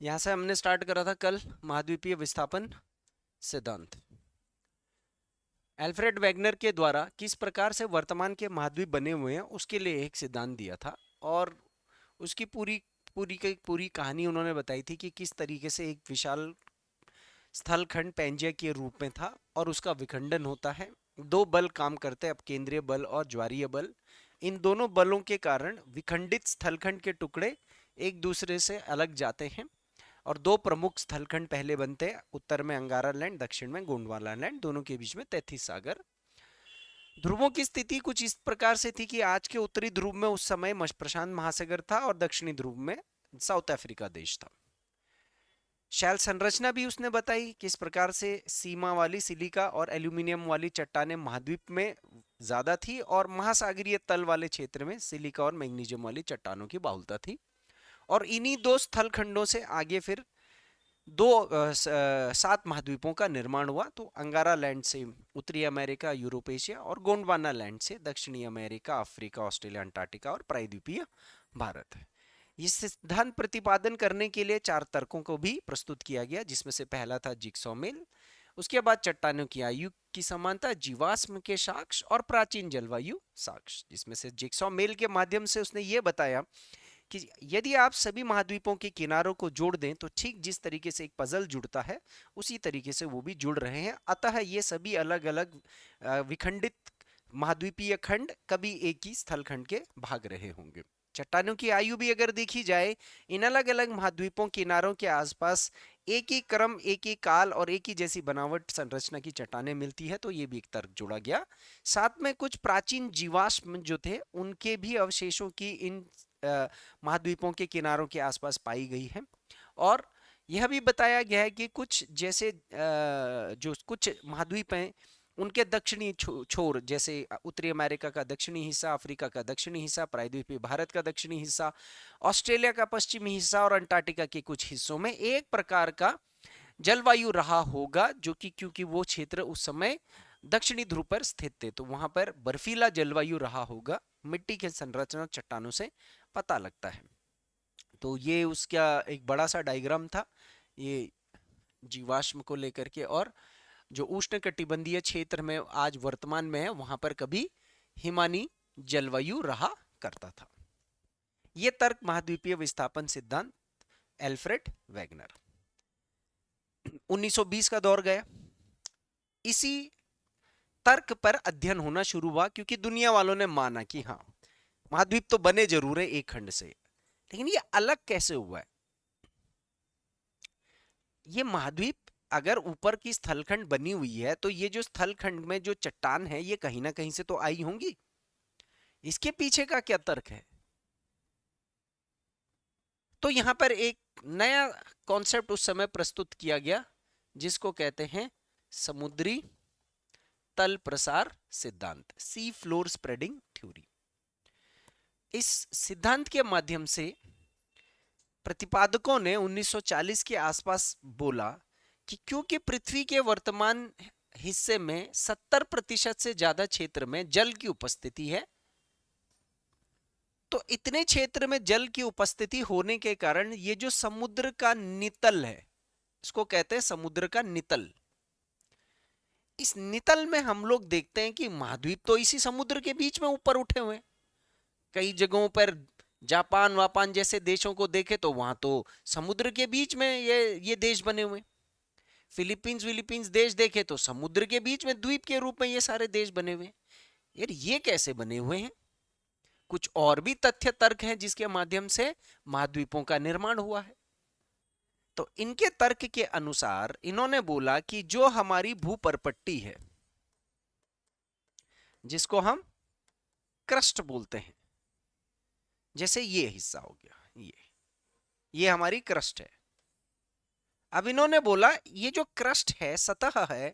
यहाँ से हमने स्टार्ट करा था कल महाद्वीपीय विस्थापन सिद्धांत। एल्फ्रेड वैगनर के द्वारा किस प्रकार से वर्तमान के महाद्वीप बने हुए हैं उसके लिए एक सिद्धांत दिया था, और उसकी पूरी पूरी की पूरी कहानी उन्होंने बताई थी कि किस तरीके से एक विशाल स्थलखंड पैंजिया के रूप में था और उसका विखंडन होता है। दो बल काम करते हैं, अब केंद्रीय बल और ज्वारीय बल। इन दोनों बलों के कारण विखंडित स्थलखंड के टुकड़े एक दूसरे से अलग जाते हैं और दो प्रमुख स्थलखंड पहले बनते हैं, उत्तर में अंगारा लैंड, दक्षिण में गोंडवाना लैंड, दोनों के बीच में 33 सागर। ध्रुवों की स्थिति कुछ इस प्रकार से थी कि आज के उत्तरी ध्रुव में उस समय प्रशांत महासागर था और दक्षिणी ध्रुव में साउथ अफ्रीका देश था। शैल संरचना भी उसने बताई, किस प्रकार से सीमा वाली सिलिका और एल्यूमिनियम वाली चट्टानें महाद्वीप में ज्यादा थी और महासागरीय तल वाले क्षेत्र में सिलिका और मैग्नीशियम वाली चट्टानों की बाहुलता थी। और इन्हीं दो स्थल खंडों से आगे फिर 7 महाद्वीपों का निर्माण हुआ। तो अंगारा लैंड से उत्तरी अमेरिका, यूरोप, एशिया, और गोंडवाना लैंड से दक्षिणी अमेरिका, अफ्रीका, ऑस्ट्रेलिया, अंटार्कटिका और प्रायद्वीपीय भारत है। इस सिद्धांत प्रतिपादन करने के लिए 4 तर्कों को भी प्रस्तुत किया गया, जिसमें से पहला था जिगसॉ मेल, उसके बाद चट्टानों की आयु की समानता, जीवाश्म के साक्ष्य और प्राचीन जलवायु साक्ष्य। जिसमें से जिगसॉ मेल के माध्यम से उसने ये बताया कि यदि आप सभी महाद्वीपों के किनारों को जोड़ दें तो ठीक जिस तरीके से एक पजल जुड़ता है उसी तरीके से वो भी जुड़ रहे हैं, अतः ये सभी अलग अलग विखंडित महाद्वीपीय खंड कभी एक ही स्थल खंड के भाग रहे होंगे। चट्टानों की आयु भी अगर देखी जाए, इन अलग अलग महाद्वीपों किनारों के आसपास एक ही क्रम, एक ही काल और एक ही जैसी बनावट संरचना की चट्टानें मिलती है, तो ये भी एक तर्क जोड़ा गया। साथ में कुछ प्राचीन जीवाश्म जो थे उनके भी अवशेषों की इन महाद्वीपों के किनारों के आसपास पाई गई है। और यह भी बताया गया है कि कुछ जैसे जो कुछ महाद्वीप हैं उनके दक्षिणी छोर, जैसे उत्तरी अमेरिका का दक्षिणी हिस्सा, अफ्रीका का दक्षिणी हिस्सा, प्रायद्वीपीय भारत का दक्षिणी हिस्सा, ऑस्ट्रेलिया का पश्चिमी हिस्सा और अंटार्कटिका के कुछ हिस्सों में एक प्रकार का जलवायु रहा होगा, जो कि क्योंकि वो क्षेत्र उस समय दक्षिणी ध्रुव पर स्थित थे तो वहां पर बर्फीला जलवायु रहा होगा। मिट्टी के संरचना चट्टानों से पता लगता है। तो ये उसका एक बड़ा सा डायग्राम था ये जीवाश्म को लेकर के, और जो उष्ण कटिबंधीय क्षेत्र में आज वर्तमान में है वहां पर कभी हिमानी जलवायु रहा करता था। ये तर्क महाद्वीपीय विस्थापन सिद्धांत, एल्फ्रेड वैगनर। 1920 का दौर गया, इसी तर्क पर अध्ययन होना शुरू हुआ क्योंकि दुनिया वालों ने माना कि हाँ महाद्वीप तो बने जरूर है एक खंड से, लेकिन ये अलग कैसे हुआ है। ये महाद्वीप अगर ऊपर की स्थलखंड बनी हुई है तो ये जो स्थलखंड में जो चट्टान है ये कहीं ना कहीं से तो आई होंगी, इसके पीछे का क्या तर्क है। तो यहां पर एक नया कॉन्सेप्ट उस समय प्रस्तुत किया गया जिसको कहते हैं समुद्री तल प्रसार सिद्धांत, सी फ्लोर स्प्रेडिंग थ्योरी। इस सिद्धांत के माध्यम से प्रतिपादकों ने 1940 के आसपास बोला कि क्योंकि पृथ्वी के वर्तमान हिस्से में 70% से ज्यादा क्षेत्र में जल की उपस्थिति है, तो इतने क्षेत्र में जल की उपस्थिति होने के कारण ये जो समुद्र का नितल है, इसको कहते हैं समुद्र का नितल। इस नितल में हम लोग देखते हैं कि महाद्वीप तो इसी समुद्र के बीच में ऊपर उठे हुए हैं। कई जगहों पर जापान वापान जैसे देशों को देखे तो वहां तो समुद्र के बीच में ये देश बने हुए। फिलीपींस देश देखे तो समुद्र के बीच में द्वीप के रूप में ये सारे देश बने हुए। यार ये कैसे बने हुए हैं। कुछ और भी तथ्य तर्क हैं जिसके माध्यम से महाद्वीपों का निर्माण हुआ है। तो इनके तर्क के अनुसार इन्होंने बोला कि जो हमारी भूपरपट्टी है जिसको हम क्रस्ट बोलते हैं, जैसे ये हिस्सा हो गया, ये हमारी क्रस्ट है। अब इन्होंने बोला ये जो क्रस्ट है, सतह है,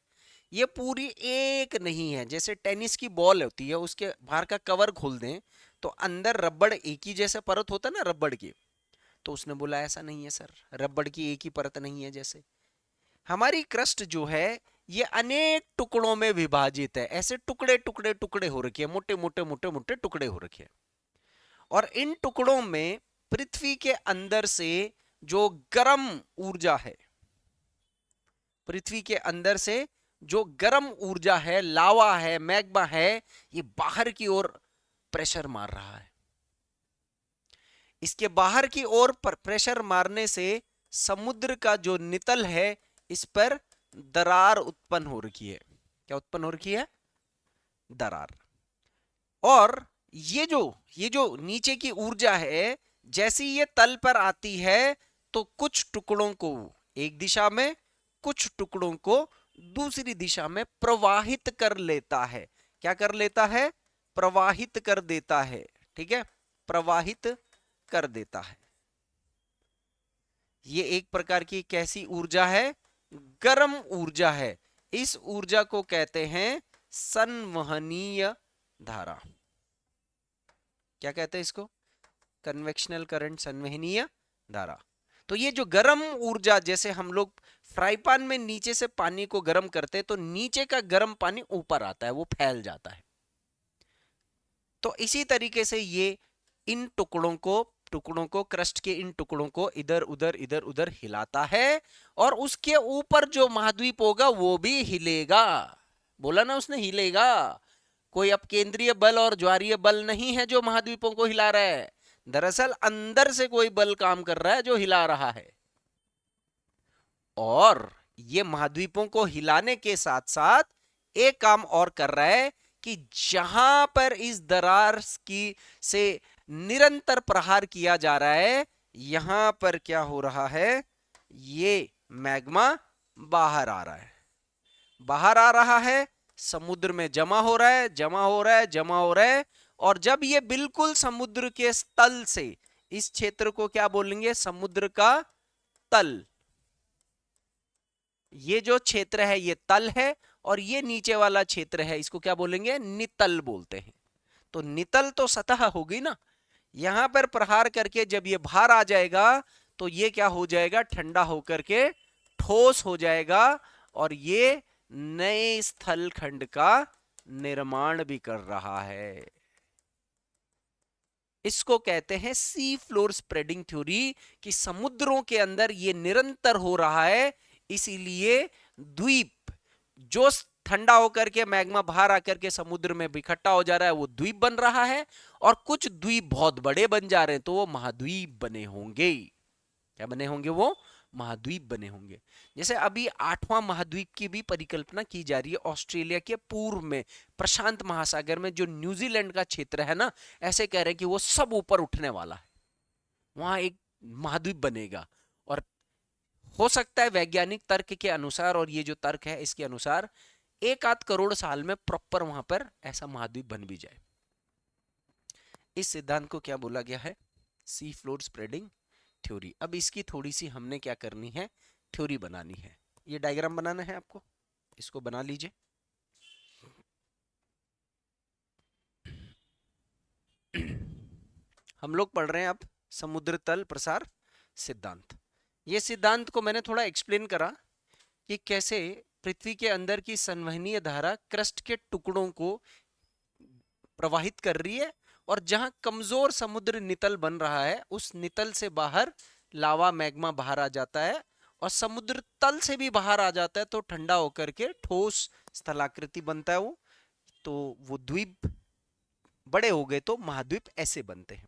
ये पूरी एक नहीं है। जैसे टेनिस की बॉल होती है, उसके बाहर का कवर खोल दें तो अंदर रबड़ एक ही जैसे परत होता है ना रबड़ की। तो उसने बोला ऐसा नहीं है सर, रबड़ की एक ही परत नहीं है। जैसे हमारी क्रस्ट जो है ये अनेक टुकड़ों में विभाजित है, ऐसे टुकड़े टुकड़े टुकड़े हो रखे हैं, मोटे मोटे मोटे मोटे टुकड़े हो रखे हैं। और इन टुकड़ों में पृथ्वी के अंदर से जो गर्म ऊर्जा है, पृथ्वी के अंदर से जो गर्म ऊर्जा है, लावा है, मैग्मा है, ये बाहर की ओर प्रेशर मार रहा है। इसके बाहर की ओर प्रेशर मारने से समुद्र का जो नितल है इस पर दरार उत्पन्न हो रही है। क्या उत्पन्न हो रही है? दरार। और ये जो नीचे की ऊर्जा है, जैसी ये तल पर आती है तो कुछ टुकड़ों को एक दिशा में, कुछ टुकड़ों को दूसरी दिशा में प्रवाहित कर लेता है। क्या कर लेता है? प्रवाहित कर देता है। ठीक है, प्रवाहित कर देता है। ये एक प्रकार की कैसी ऊर्जा है? गर्म ऊर्जा है। इस ऊर्जा को कहते हैं संवहनीय धारा। क्या कहते हैं इसको? कन्वेक्शनल करंट, संवहनीय धारा। तो ये जो गर्म ऊर्जा, जैसे हम लोग फ्राई पैन में नीचे से पानी को गर्म करते हैं तो नीचे का गर्म पानी ऊपर आता है, वो फैल जाता है। तो इसी तरीके से ये इन टुकड़ों को क्रस्ट के इन टुकड़ों को इधर उधर हिलाता है और उसके ऊपर जो महाद्वीप होगा वो भी हिलेगा। बोला ना उसने, हिलेगा। कोई अब केंद्रीय बल और ज्वारीय बल नहीं है जो महाद्वीपों को हिला रहा है, दरअसल अंदर से कोई बल काम कर रहा है जो हिला रहा है। और ये महाद्वीपों को हिलाने के साथ साथ एक काम और कर रहा है कि जहां पर इस दरार की से निरंतर प्रहार किया जा रहा है, यहां पर क्या हो रहा है? ये मैग्मा बाहर आ रहा है, बाहर आ रहा है, समुद्र में जमा हो रहा है, जमा हो रहा है, जमा हो रहा है। और जब ये बिल्कुल समुद्र के तल से, इस क्षेत्र को क्या बोलेंगे? समुद्र का तल। ये जो क्षेत्र है ये तल है और ये नीचे वाला क्षेत्र है, इसको क्या बोलेंगे? नितल बोलते हैं। तो नितल तो सतह होगी ना, यहां पर प्रहार करके जब ये बाहर आ जाएगा तो ये क्या हो जाएगा? ठंडा होकर के ठोस हो जाएगा और ये नए स्थल खंड का निर्माण भी कर रहा है। इसको कहते हैं सी फ्लोर स्प्रेडिंग थ्योरी, कि समुद्रों के अंदर ये निरंतर हो रहा है, इसीलिए द्वीप जो ठंडा होकर के मैग्मा बाहर आकर के समुद्र में इकट्ठा हो जा रहा है वो द्वीप बन रहा है, और कुछ द्वीप बहुत बड़े बन जा रहे हैं तो वो महाद्वीप बने होंगे। क्या बने होंगे? वो महाद्वीप बने होंगे। जैसे अभी 8वां महाद्वीप की भी परिकल्पना की जा रही है ऑस्ट्रेलिया के पूर्व में, प्रशांत महासागर में जो न्यूजीलैंड का क्षेत्र है ना, ऐसे कह रहे हैं कि वो सब ऊपर उठने वाला है, वहां एक महाद्वीप बनेगा। और हो सकता है वैज्ञानिक तर्क के अनुसार, और ये जो तर्क है इसके अनुसार, 1 आध करोड़ साल में प्रॉपर वहां पर ऐसा महाद्वीप बन भी जाए। इस सिद्धांत को क्या बोला गया है? Sea floor spreading theory. अब इसकी थोड़ी सी हमने क्या करनी है? थ्योरी बनानी है। ये डायग्राम बनाना है आपको, इसको बना लीजिए। हम लोग पढ़ रहे हैं अब समुद्र तल प्रसार सिद्धांत। ये सिद्धांत को मैंने थोड़ा एक्सप्लेन करा कि कैसे पृथ्वी के अंदर की संवहनीय धारा क्रस्ट के टुकड़ों को प्रवाहित कर रही है, और जहां कमजोर समुद्र नितल बन रहा है उस नितल से बाहर लावा मैग्मा बाहर आ जाता है, और समुद्र तल से भी बाहर आ जाता है तो ठंडा होकर के ठोस स्थलाकृति बनता है वो। तो वो द्वीप बड़े हो गए तो महाद्वीप ऐसे बनते हैं।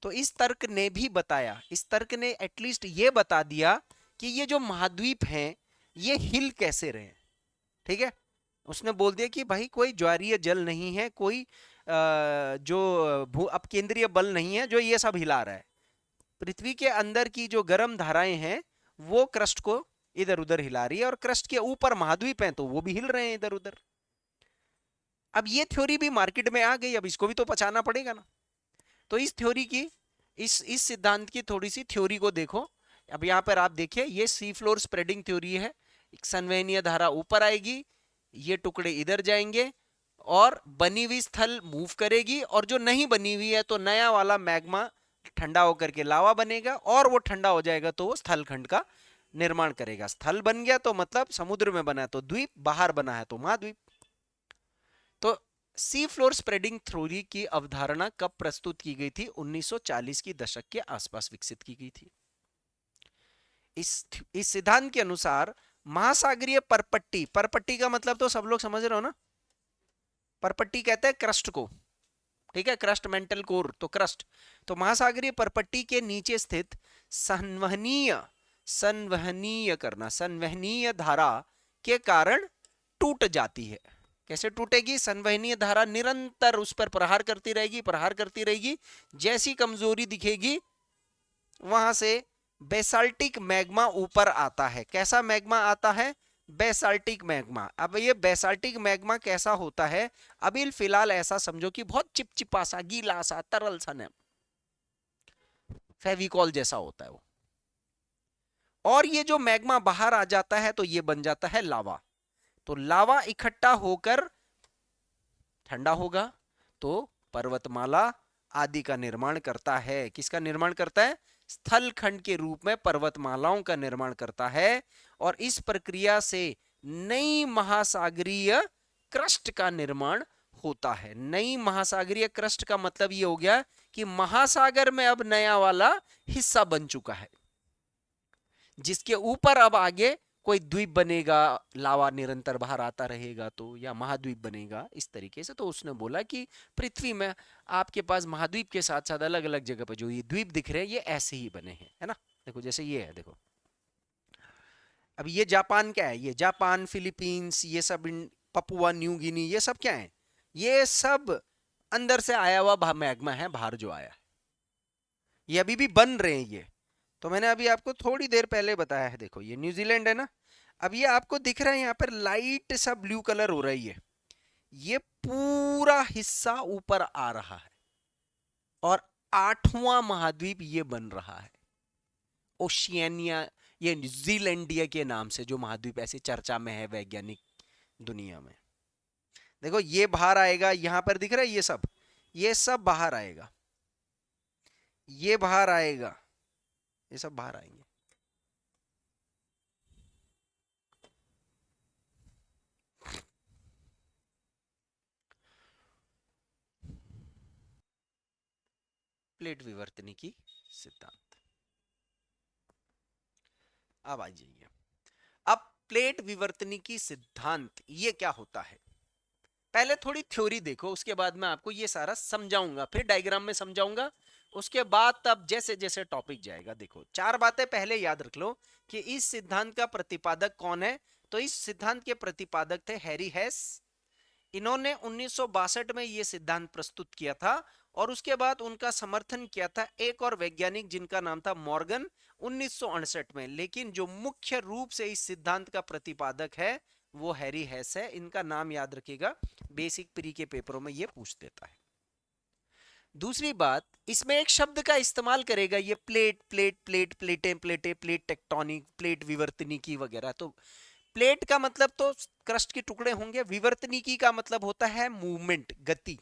तो इस तर्क ने भी बताया, इस तर्क ने एटलीस्ट ये बता दिया कि ये जो महाद्वीप हैं ये हिल कैसे रहे। ठीक है, उसने बोल दिया कि भाई कोई ज्वारीय जल नहीं है, कोई जो भू अपकेंद्रीय बल नहीं है जो ये सब हिला रहा है। पृथ्वी के अंदर की जो गर्म धाराएं हैं वो क्रस्ट को इधर उधर हिला रही है, और क्रस्ट के ऊपर महाद्वीप हैं तो वो भी हिल रहे हैं इधर उधर। अब ये थ्योरी भी मार्केट में आ गई, अब इसको भी तो पहचानना पड़ेगा ना। तो इस थ्योरी की, इस सिद्धांत की थोड़ी सी थ्योरी को देखो। अब यहां पर आप देखिए, ये सी फ्लोर स्प्रेडिंग थ्योरी है। एक संवहनीय धारा ऊपर आएगी, ये टुकड़े इधर जाएंगे और बनी हुई स्थल मूव करेगी, और जो नहीं बनी हुई है तो नया वाला मैग्मा ठंडा होकर के लावा बनेगा, और वो ठंडा हो जाएगा तो वो स्थल खंड का निर्माण करेगा। स्थल बन गया तो मतलब समुद्र में बना है तो द्वीप, बाहर बना है तो महाद्वीप। तो सी फ्लोर स्प्रेडिंग थ्योरी की अवधारणा कब प्रस्तुत की गई थी? 1940 की दशक के आसपास विकसित की गई थी। इस सिद्धांत के अनुसार महासागरीय परपट्टी, परपट्टी का मतलब तो सब लोग समझ रहे हो ना, परपट्टी कहते हैं क्रस्ट को, ठीक है, क्रस्ट मेंटल कोर, तो क्रस्ट, तो महासागरीय परपट्टी के नीचे स्थित संवहनीय, संवहनीय करना, संवहनीय धारा के कारण टूट जाती है। कैसे टूटेगी? संवहनीय धारा निरंतर उस पर प्रहार करती रहेगी, प्रहार करती रहेगी, जैसी कमजोरी दिखेगी वहां से बेसाल्टिक मैग्मा ऊपर आता है। कैसा मैग्मा आता है? Basaltic magma. अब ये बेसाल्टिक मैग्मा कैसा होता है? अभी फिलहाल ऐसा समझो कि बहुत चिपचिपा सा, गीला सा, तरल सा, न फेविकॉल जैसा होता है वो। और ये जो मैग्मा बाहर आ जाता है तो ये बन जाता है लावा। तो लावा इकट्ठा होकर ठंडा होगा तो पर्वतमाला आदि का निर्माण करता है। किसका निर्माण करता है? स्थल खंड के रूप में पर्वतमालाओं का निर्माण करता है। और इस प्रक्रिया से नई महासागरीय क्रस्ट का निर्माण होता है। नई महासागरीय क्रस्ट का मतलब ये हो गया कि महासागर में अब नया वाला हिस्सा बन चुका है, जिसके ऊपर अब आगे कोई द्वीप बनेगा, लावा निरंतर बाहर आता रहेगा तो, या महाद्वीप बनेगा इस तरीके से। तो उसने बोला कि पृथ्वी में आपके पास महाद्वीप के साथ साथ अलग अलग जगह पर जो ये द्वीप दिख रहे हैं ये ऐसे ही बने हैं, है ना। देखो जैसे ये है, देखो अब ये जापान क्या है? ये जापान, फिलीपींस, ये सब पपुआ न्यू गिनी, ये सब क्या है? ये सब अंदर से आया हुआ मैग्मा है, बाहर जो आया है। ये अभी भी बन रहे हैं ये। तो मैंने अभी आपको थोड़ी देर पहले बताया है, देखो ये न्यूजीलैंड है ना। अब ये आपको दिख रहा है यहाँ पर लाइट सा ब्लू कलर हो रही है, ये पूरा हिस्सा ऊपर आ रहा है और 8वां महाद्वीप ये बन रहा है, ओशियानिया, ये न्यूजीलैंडिया के नाम से जो महाद्वीप ऐसे चर्चा में है वैज्ञानिक दुनिया में। देखो ये बाहर आएगा, यहां पर दिख रहा है ये सब बाहर आएगा, ये बाहर आएगा, ये सब बाहर आएंगे। प्लेट विवर्तनिकी सिद्धांत। अब आ जाइए, अब प्लेट विवर्तनिकी सिद्धांत ये क्या होता है? पहले थोड़ी थ्योरी देखो, उसके बाद मैं आपको ये सारा समझाऊंगा, फिर डायग्राम में समझाऊंगा, उसके बाद तब जैसे जैसे टॉपिक जाएगा। देखो 4 बातें पहले याद रख लो कि इस सिद्धांत का प्रतिपादक कौन है। तो इस सिद्धांत के प्रतिपादक थे हैरी हेस। इन्होंने 1962 में यह सिद्धांत प्रस्तुत किया था और उसके बाद उनका समर्थन किया था एक और वैज्ञानिक जिनका नाम था मॉर्गन 1968 में। लेकिन जो मुख्य रूप से इस सिद्धांत का प्रतिपादक है वो हैरी हेस है। इनका नाम याद रखिएगा, बेसिक प्री के पेपरों में ये पूछ देता है। दूसरी बात, इसमें एक शब्द का इस्तेमाल करेगा ये प्लेट प्लेट प्लेट प्लेटें प्लेटें प्लेट टेक्टोनिक प्लेट विवर्तनिकी वगैरह। तो प्लेट का मतलब तो क्रस्ट के टुकड़े होंगे, विवर्तनिकी का मतलब होता है मूवमेंट, गति,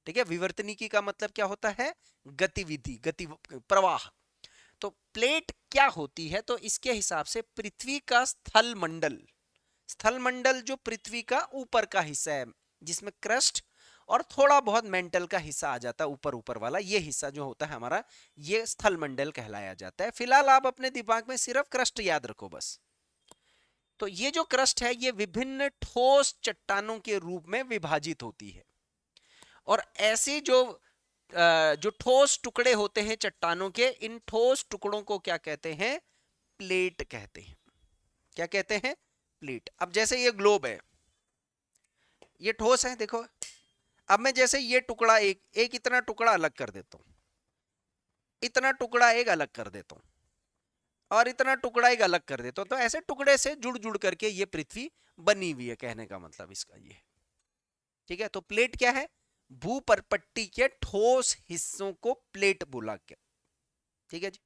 ठीक है। विवर्तनिकी का मतलब क्या होता है? गतिविधि, गति, प्रवाह। तो प्लेट क्या होती है? तो इसके हिसाब से पृथ्वी का स्थल मंडल, स्थल मंडल जो पृथ्वी का ऊपर का हिस्सा है जिसमें क्रस्ट और थोड़ा बहुत मेंटल का हिस्सा आ जाता है, ऊपर ऊपर वाला ये हिस्सा जो होता है हमारा, ये स्थल मंडल कहलाया जाता है। फिलहाल आप अपने दिमाग में सिर्फ क्रस्ट याद रखो बस। तो ये जो क्रस्ट है ये विभिन्न ठोस चट्टानों के रूप में विभाजित होती है और ऐसे जो ठोस टुकड़े होते हैं चट्टानों के, इन ठोस टुकड़ों को क्या कहते हैं? प्लेट कहते हैं। क्या कहते हैं? प्लेट। अब जैसे ये ग्लोब है, ये ठोस है, देखो। अब मैं जैसे ये टुकड़ा एक इतना टुकड़ा अलग कर देता हूं, इतना टुकड़ा एक अलग कर देता हूं और इतना टुकड़ा एक अलग कर देता हूं, तो ऐसे टुकड़े से जुड़ जुड़ करके ये पृथ्वी बनी हुई है, कहने का मतलब इसका ये है, ठीक है। तो प्लेट क्या है? भूपरपट्टी के ठोस हिस्सों को प्लेट बोला गया, ठीक है जी।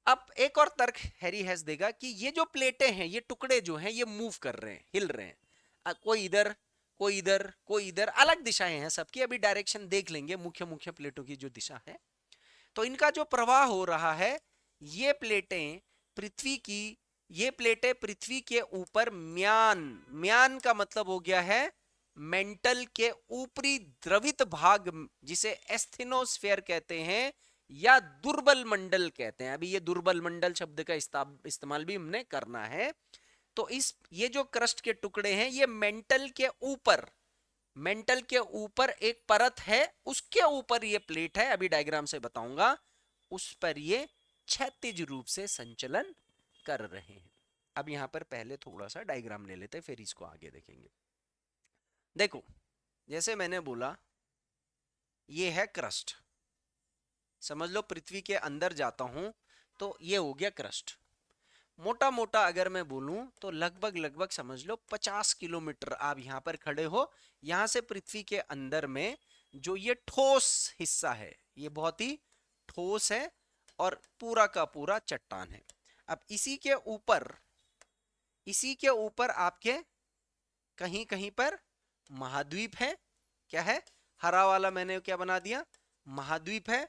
अब एक और तर्क हैरी हेस देगा कि ये जो प्लेटें हैं, ये टुकड़े जो हैं, ये मूव कर रहे हैं, हिल रहे हैं, कोई इधर कोई इधर कोई इधर, अलग दिशाएं हैं सबकी, अभी डायरेक्शन देख लेंगे मुख्य मुख्य प्लेटों की जो दिशा है। तो इनका जो प्रवाह हो रहा है, ये प्लेटें पृथ्वी की, ये प्लेटें पृथ्वी के ऊपर म्यान, म्यान का मतलब हो गया है मेंटल के ऊपरी द्रवित भाग, जिसे एस्थेनोस्फेयर कहते हैं, या दुर्बल मंडल कहते हैं। अभी ये दुर्बल मंडल शब्द का इस्तेमाल भी हमने करना है। तो ये जो क्रस्ट के टुकड़े हैं, ये मेंटल के ऊपर एक परत है, उसके ऊपर ये प्लेट है, अभी डायग्राम से बताऊंगा, उस पर ये क्षैतिज रूप से संचलन कर रहे हैं। अब यहां पर पहले थोड़ा सा डायग्राम ले लेते हैं, फिर इसको आगे देखेंगे। देखो, जैसे मैंने बोला, ये है क्रस्ट। समझ लो पृथ्वी के अंदर जाता हूं तो ये हो गया क्रस्ट। मोटा मोटा अगर मैं बोलूं तो लगभग लगभग समझ लो 50 किलोमीटर आप यहां पर खड़े हो। यहां से पृथ्वी के अंदर में जो ये ठोस हिस्सा है, ये बहुत ही ठोस है और पूरा का पूरा चट्टान है। अब इसी के ऊपर आपके कहीं कहीं पर महाद्वीप है। क्या है? हरा वाला मैंने क्या बना दिया? महाद्वीप है।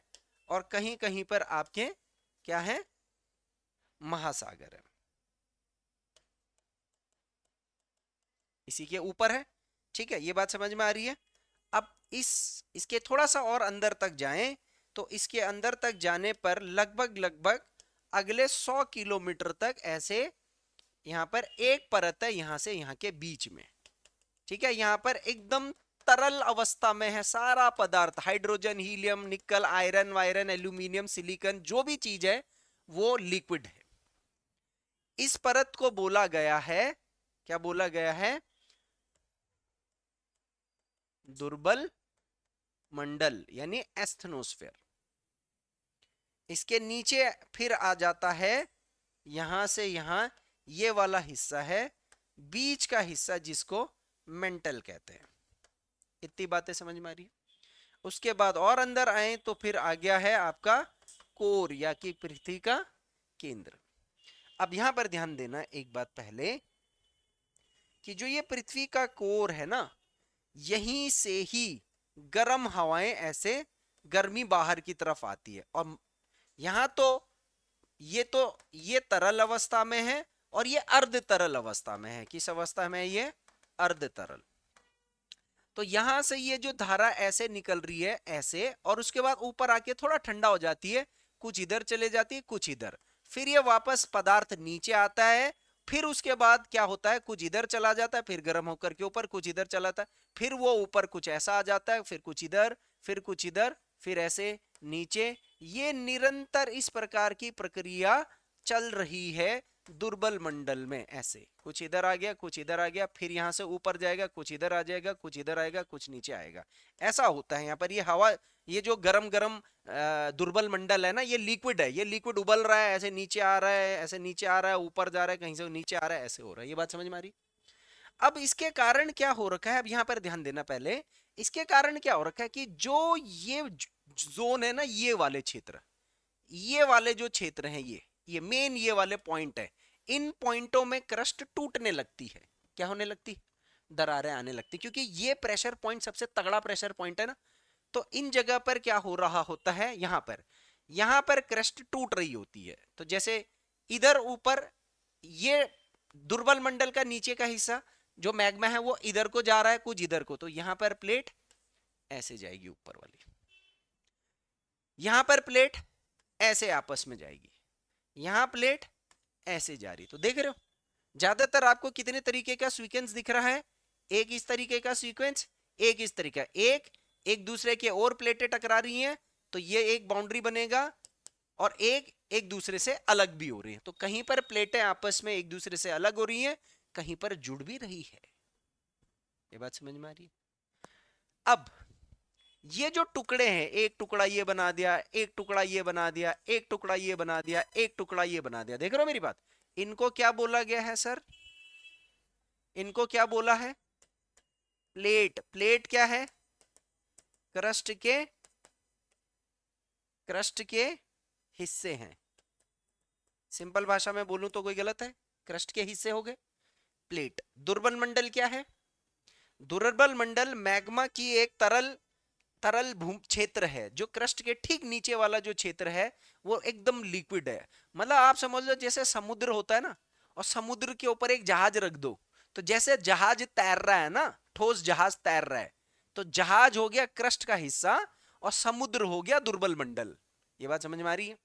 और कहीं कहीं पर आपके क्या है? महासागर है। इसी के ऊपर है। ठीक है, ये बात समझ में आ रही है। अब इसके थोड़ा सा और अंदर तक जाएं तो इसके अंदर तक जाने पर लगभग लगभग अगले 100 किलोमीटर तक ऐसे यहां पर एक परत है, यहां से यहां के बीच में। ठीक है, यहां पर एकदम तरल अवस्था में है सारा पदार्थ, हाइड्रोजन, हीलियम, निकल, आयरन वायरन, एल्यूमिनियम, सिलिकॉन, जो भी चीज है वो लिक्विड है। इस परत को बोला गया है, क्या बोला गया है? दुर्बल मंडल यानी एस्थनोस्फेयर। इसके नीचे फिर आ जाता है यहां से यहां ये वाला हिस्सा है, बीच का हिस्सा जिसको मेंटल कहते हैं। इतनी बातें समझ में आ रही है। उसके बाद और अंदर आए तो फिर आ गया है आपका कोर या कि पृथ्वी का केंद्र। अब यहां पर ध्यान देना एक बात पहले, कि जो ये पृथ्वी का कोर है ना, यहीं से ही गर्म हवाएं ऐसे गर्मी बाहर की तरफ आती है। और यहां तो ये तरल अवस्था में है और ये अर्ध तरल अवस्था में है। किस अवस्था में है ये? अर्ध तरल। तो यहां से ये जो धारा ऐसे निकल रही है ऐसे, और उसके बाद ऊपर आके थोड़ा ठंडा हो जाती है, कुछ इधर चले जाती है कुछ इधर, फिर ये वापस पदार्थ नीचे आता है। फिर उसके बाद क्या होता है? कुछ इधर चला जाता है, फिर गर्म होकर के ऊपर, कुछ इधर चला जाता है, फिर वो ऊपर कुछ ऐसा आ जाता है, फिर कुछ इधर, फिर कुछ इधर, फिर ऐसे नीचे। ये निरंतर इस प्रकार की प्रक्रिया चल रही है दुर्बल मंडल में। ऐसे कुछ इधर आ गया, कुछ इधर आ गया, फिर यहां से ऊपर जाएगा, कुछ इधर आ जाएगा, कुछ इधर आएगा, कुछ नीचे आएगा। ऐसा होता है यहाँ पर। ये हवा, ये जो गरम गरम दुर्बल मंडल है ना, ये लिक्विड है। ये लिक्विड उबल रहा है, ऐसे नीचे आ रहा है, ऐसे नीचे आ रहा है, ऊपर जा रहा है, कहीं से नीचे आ रहा है, ऐसे हो रहा है। ये बात समझ में आ रही? अब इसके कारण क्या हो रखा है, अब यहां पर ध्यान देना पहले। इसके कारण क्या हो रखा है कि जो ये जोन है ना, ये वाले जो क्षेत्र हैं, ये मेन ये वाले पॉइंट है, इन पॉइंटों में क्रस्ट टूटने लगती है। क्या होने लगती? दरारें आने लगती, क्योंकि ये प्रेशर पॉइंट सबसे तगड़ा प्रेशर पॉइंट है ना। तो इन जगह पर क्या हो रहा होता है? यहां पर क्रस्ट टूट रही होती है। तो जैसे इधर ऊपर ये दुर्बल मंडल का नीचे का हिस्सा जो मैग्मा है वो इधर को जा रहा है, कुछ इधर को, तो यहां पर प्लेट ऐसे जाएगी ऊपर वाली, यहां पर प्लेट ऐसे आपस में जाएगी, यहां प्लेट ऐसे जा रही। तो देख रहे हो, ज्यादातर आपको कितने तरीके का सीक्वेंस दिख रहा है? एक इस तरीके का सीक्वेंस, एक इस तरीका, एक दूसरे के और प्लेटें टकरा रही हैं तो ये एक बाउंड्री बनेगा, और एक एक दूसरे से अलग भी हो रही है। तो कहीं पर प्लेटें आपस में एक दूसरे से अलग हो रही हैं, कहीं पर जुड़ भी रही है। ये बात समझ में आ रही है? अब ये जो टुकड़े हैं, एक टुकड़ा ये बना दिया, एक टुकड़ा ये बना दिया, एक टुकड़ा ये बना दिया, एक टुकड़ा ये बना दिया, देख रहे हो मेरी बात? इनको क्या बोला गया है सर? इनको क्या बोला है? प्लेट। प्लेट क्या है? क्रस्ट के हिस्से हैं। सिंपल भाषा में बोलूं तो कोई गलत है? क्रस्ट के हिस्से हो गए प्लेट। दुर्बल मंडल क्या है? दुर्बल मंडल मैग्मा की एक तरल भूमि क्षेत्र है। जो क्रस्ट के ठीक नीचे वाला जो क्षेत्र है वो एकदम लिक्विड है। मतलब आप समझ लो जैसे समुद्र होता है ना, और समुद्र के ऊपर एक जहाज रख दो, तो जैसे जहाज तैर रहा है ना, ठोस जहाज तैर रहा है, तो जहाज हो गया क्रस्ट का हिस्सा और समुद्र हो गया दुर्बल मंडल। ये बात समझ में आ रही है?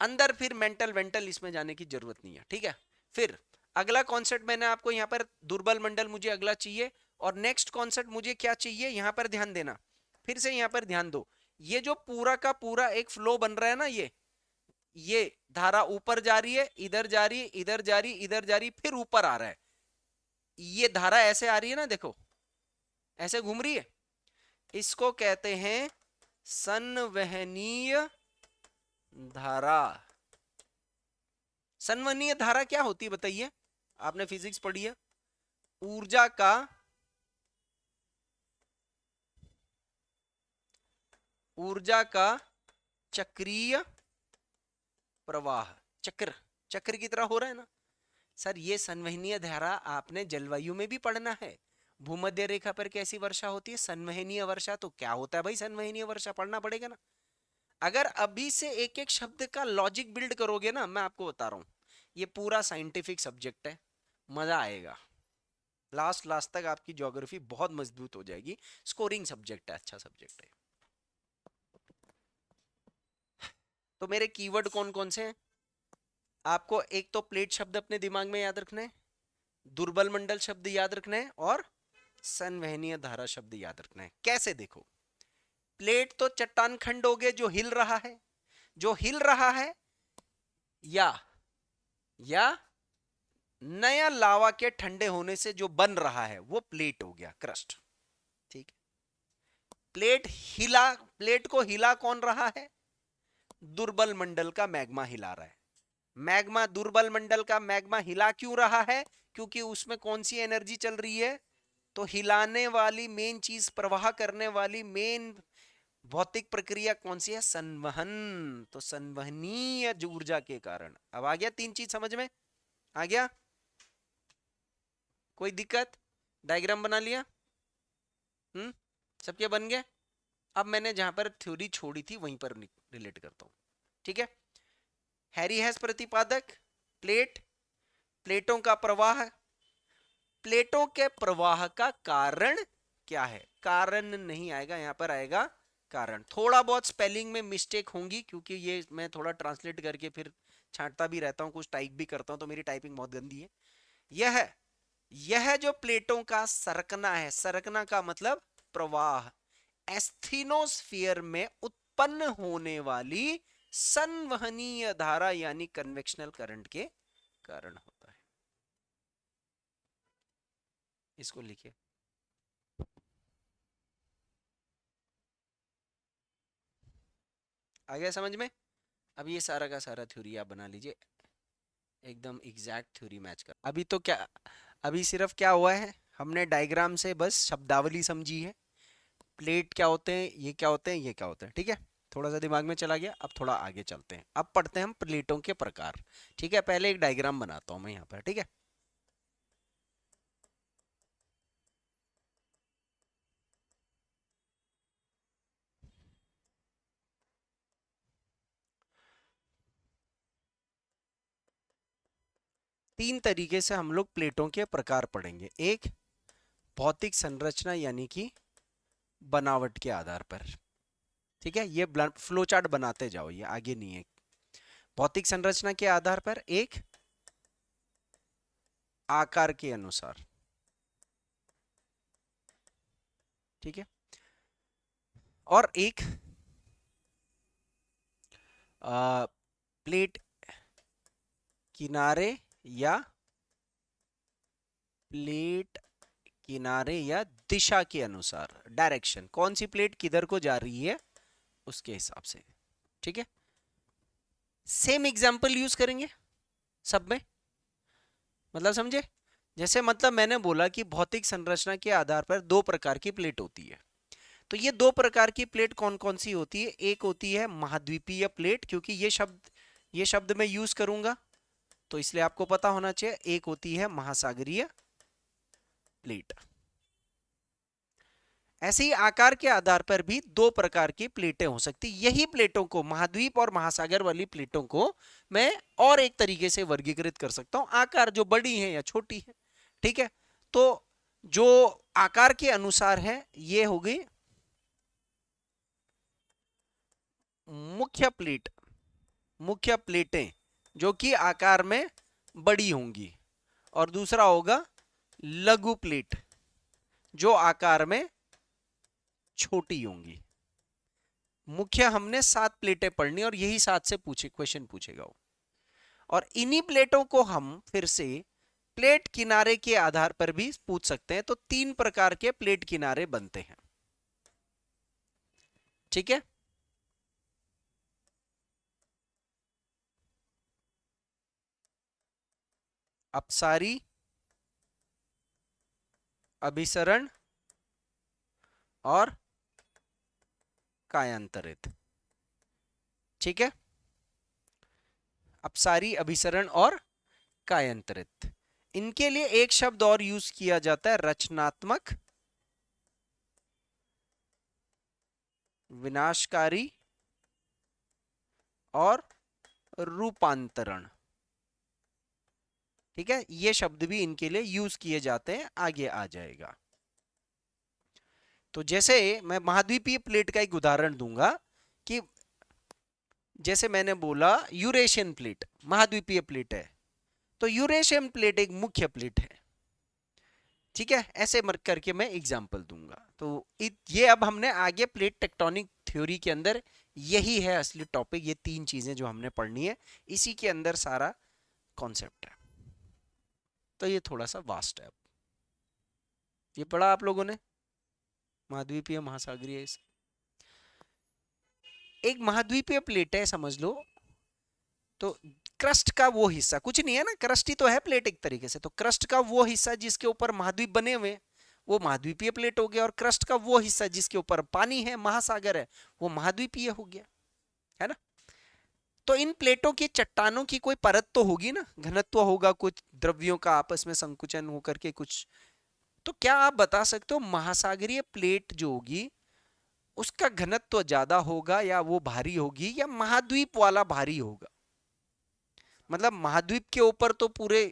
अंदर फिर मेंटल वेंटल इसमें जाने की जरूरत नहीं है, ठीक है। फिर अगला कॉन्सेप्ट मैंने आपको यहाँ पर दुर्बल मंडल मुझे अगला चाहिए, और नेक्स्ट कॉन्सेप्ट मुझे क्या चाहिए, यहाँ पर ध्यान देना, फिर से यहाँ पर ध्यान दो। ये जो पूरा का पूरा एक फ्लो बन रहा है ना, ये धारा ऊपर जा रही है, इधर जा रही है, इधर जा रही, इधर जा रही, फिर ऊपर आ रहा है। ये धारा ऐसे आ रही है ना, देखो ऐसे घूम रही है, इसको कहते हैं संवहनीय धारा। संवहनीय धारा क्या होती है बताइए, आपने फिजिक्स पढ़ी है। ऊर्जा का चक्रीय प्रवाह, चक्र चक्र की तरह हो रहा है ना सर। ये संवहनीय धारा आपने जलवायु में भी पढ़ना है। भूमध्य रेखा पर कैसी वर्षा होती है, संवहनीय वर्षा। तो क्या होता है भाई संवहनीय वर्षा, पढ़ना पड़ेगा ना। अगर अभी से एक एक शब्द का लॉजिक बिल्ड करोगे ना, मैं आपको बता रहा हूं, ये पूरा साइंटिफिक सब्जेक्ट है, मजा आएगा। लास्ट लास्ट तक आपकी ज्योग्राफी बहुत मजबूत हो जाएगी। स्कोरिंग सब्जेक्ट है, अच्छा सब्जेक्ट है। तो मेरे कीवर्ड कौन कौन से हैं, आपको एक तो प्लेट शब्द अपने दिमाग में याद रखना है, दुर्बल मंडल शब्द याद रखना है, और संवहनीय धारा शब्द याद रखना है। कैसे, देखो प्लेट तो चट्टान खंड हो गए जो हिल रहा है, जो हिल रहा है, या नया लावा के ठंडे होने से जो बन रहा है वो प्लेट हो गया, क्रस्ट। ठीक है, प्लेट को हिला कौन रहा है, दुर्बल मंडल का मैग्मा हिला रहा है। मैग्मा, दुर्बल मंडल का मैग्मा हिला क्यों रहा है, क्योंकि उसमें कौन सी एनर्जी चल रही है, तो हिलाने वाली मेन चीज, प्रवाह करने वाली मेन भौतिक प्रक्रिया कौन सी है, संवहन। तो संवहनीय ऊर्जा के कारण। अब आ गया, तीन चीज समझ में आ गया, कोई दिक्कत, डायग्राम बना लिया, सबके बन गए। अब मैंने जहां पर थ्योरी छोड़ी थी वहीं पर रिलेट करता हूं, ठीक है। हैरी हैस प्रतिपादक, प्लेटों का प्रवाह, प्लेटों के प्रवाह का कारण क्या है, कारण नहीं आएगा, यहां पर आएगा कारण। थोड़ा बहुत स्पेलिंग में मिस्टेक होंगी, क्योंकि ये मैं थोड़ा ट्रांसलेट करके फिर छांटता भी रहता हूं, कुछ टाइप भी करता हूं, तो मेरी टाइपिंग बहुत गंदी है। यह जो प्लेटों का सरकना है, सरकना का मतलब प्रवाह, एस्थीनोस्फीयर में उत्पन्न होने वाली संवहनीय धारा यानी कन्वेक्शनल करंट के कारण होता है। इसको लिखिए, आ गया समझ में। अब ये सारा का सारा थ्योरी आप बना लीजिए, एकदम एग्जैक्ट थ्योरी मैच कर। अभी तो क्या, अभी सिर्फ क्या हुआ है, हमने डायग्राम से बस शब्दावली समझी है, प्लेट क्या होते हैं, ये क्या होते हैं, ये क्या होते हैं, ठीक है। थोड़ा सा दिमाग में चला गया, अब थोड़ा आगे चलते हैं, अब पढ़ते हैं हम प्लेटों के प्रकार, ठीक है। पहले एक डायग्राम बनाता हूं मैं यहाँ पर, ठीक है। तीन तरीके से हम लोग प्लेटों के प्रकार पढ़ेंगे। एक, भौतिक संरचना यानी कि बनावट के आधार पर, ठीक है। ये फ्लो चार्ट बनाते जाओ, ये आगे नहीं है। भौतिक संरचना के आधार पर, एक आकार के अनुसार, ठीक है, और एक प्लेट किनारे या प्लेट किनारे या दिशा के अनुसार, डायरेक्शन, कौन सी प्लेट किधर को जा रही है उसके हिसाब से, ठीक है। सेम एग्जांपल यूज करेंगे सब में, मतलब समझे। जैसे मतलब मैंने बोला कि भौतिक संरचना के आधार पर दो प्रकार की प्लेट होती है, तो ये दो प्रकार की प्लेट कौन कौन सी होती है। एक होती है महाद्वीपीय प्लेट, क्योंकि ये शब्द मैं यूज करूंगा तो इसलिए आपको पता होना चाहिए। एक होती है महासागरीय प्लेट। ऐसे ही आकार के आधार पर भी दो प्रकार की प्लेटें हो सकती। यही प्लेटों को, महाद्वीप और महासागर वाली प्लेटों को मैं और एक तरीके से वर्गीकृत कर सकता हूं, आकार जो बड़ी है या छोटी है, ठीक है। तो जो आकार के अनुसार है, ये हो गई मुख्य प्लेटें जो कि आकार में बड़ी होंगी, और दूसरा होगा लघु प्लेट जो आकार में छोटी होंगी। मुख्य हमने 7 प्लेटें पढ़नी और यही 7 से क्वेश्चन पूछेगा वो। और इन्हीं प्लेटों को हम फिर से प्लेट किनारे के आधार पर भी पूछ सकते हैं। तो 3 प्रकार के प्लेट किनारे बनते हैं। ठीक है, अपसारी, अभिसरण और कायांतरित। ठीक है, अपसारी, अभिसरण और कायांतरित। इनके लिए एक शब्द और यूज किया जाता है, रचनात्मक, विनाशकारी और रूपांतरण। ठीक है, ये शब्द भी इनके लिए यूज किए जाते हैं, आगे आ जाएगा। तो जैसे मैं महाद्वीपीय प्लेट का एक उदाहरण दूंगा कि जैसे मैंने बोला यूरेशियन प्लेट महाद्वीपीय प्लेट है, तो यूरेशियन प्लेट एक मुख्य प्लेट है। ठीक है, ऐसे मर करके मैं एग्जांपल दूंगा। तो ये अब हमने आगे प्लेट टेक्टोनिक थ्योरी के अंदर यही है असली टॉपिक। ये 3 चीजें जो हमने पढ़नी है, इसी के अंदर सारा कॉन्सेप्ट है। तो ये थोड़ा सा वास्ट है। अब ये पढ़ा आप लोगों ने महाद्वीपीय महासागरीय। एक महाद्वीपीय प्लेट है समझ लो, तो क्रस्ट का वो हिस्सा कुछ नहीं है ना, क्रस्ट ही तो है प्लेट एक तरीके से। तो क्रस्ट का वो हिस्सा जिसके ऊपर महाद्वीप बने हुए वो महाद्वीपीय प्लेट हो गया, और क्रस्ट का वो हिस्सा जिसके ऊपर पानी है, महासागर है, वो महाद्वीपीय हो गया, है ना। तो इन प्लेटों की चट्टानों की कोई परत तो होगी ना, घनत्व होगा कुछ द्रव्यों का आपस में संकुचन होकर के कुछ। तो क्या आप बता सकते हो महासागरीय प्लेट जो होगी उसका घनत्व ज्यादा होगा या वो भारी होगी, या महाद्वीप वाला भारी होगा? मतलब महाद्वीप के ऊपर तो पूरे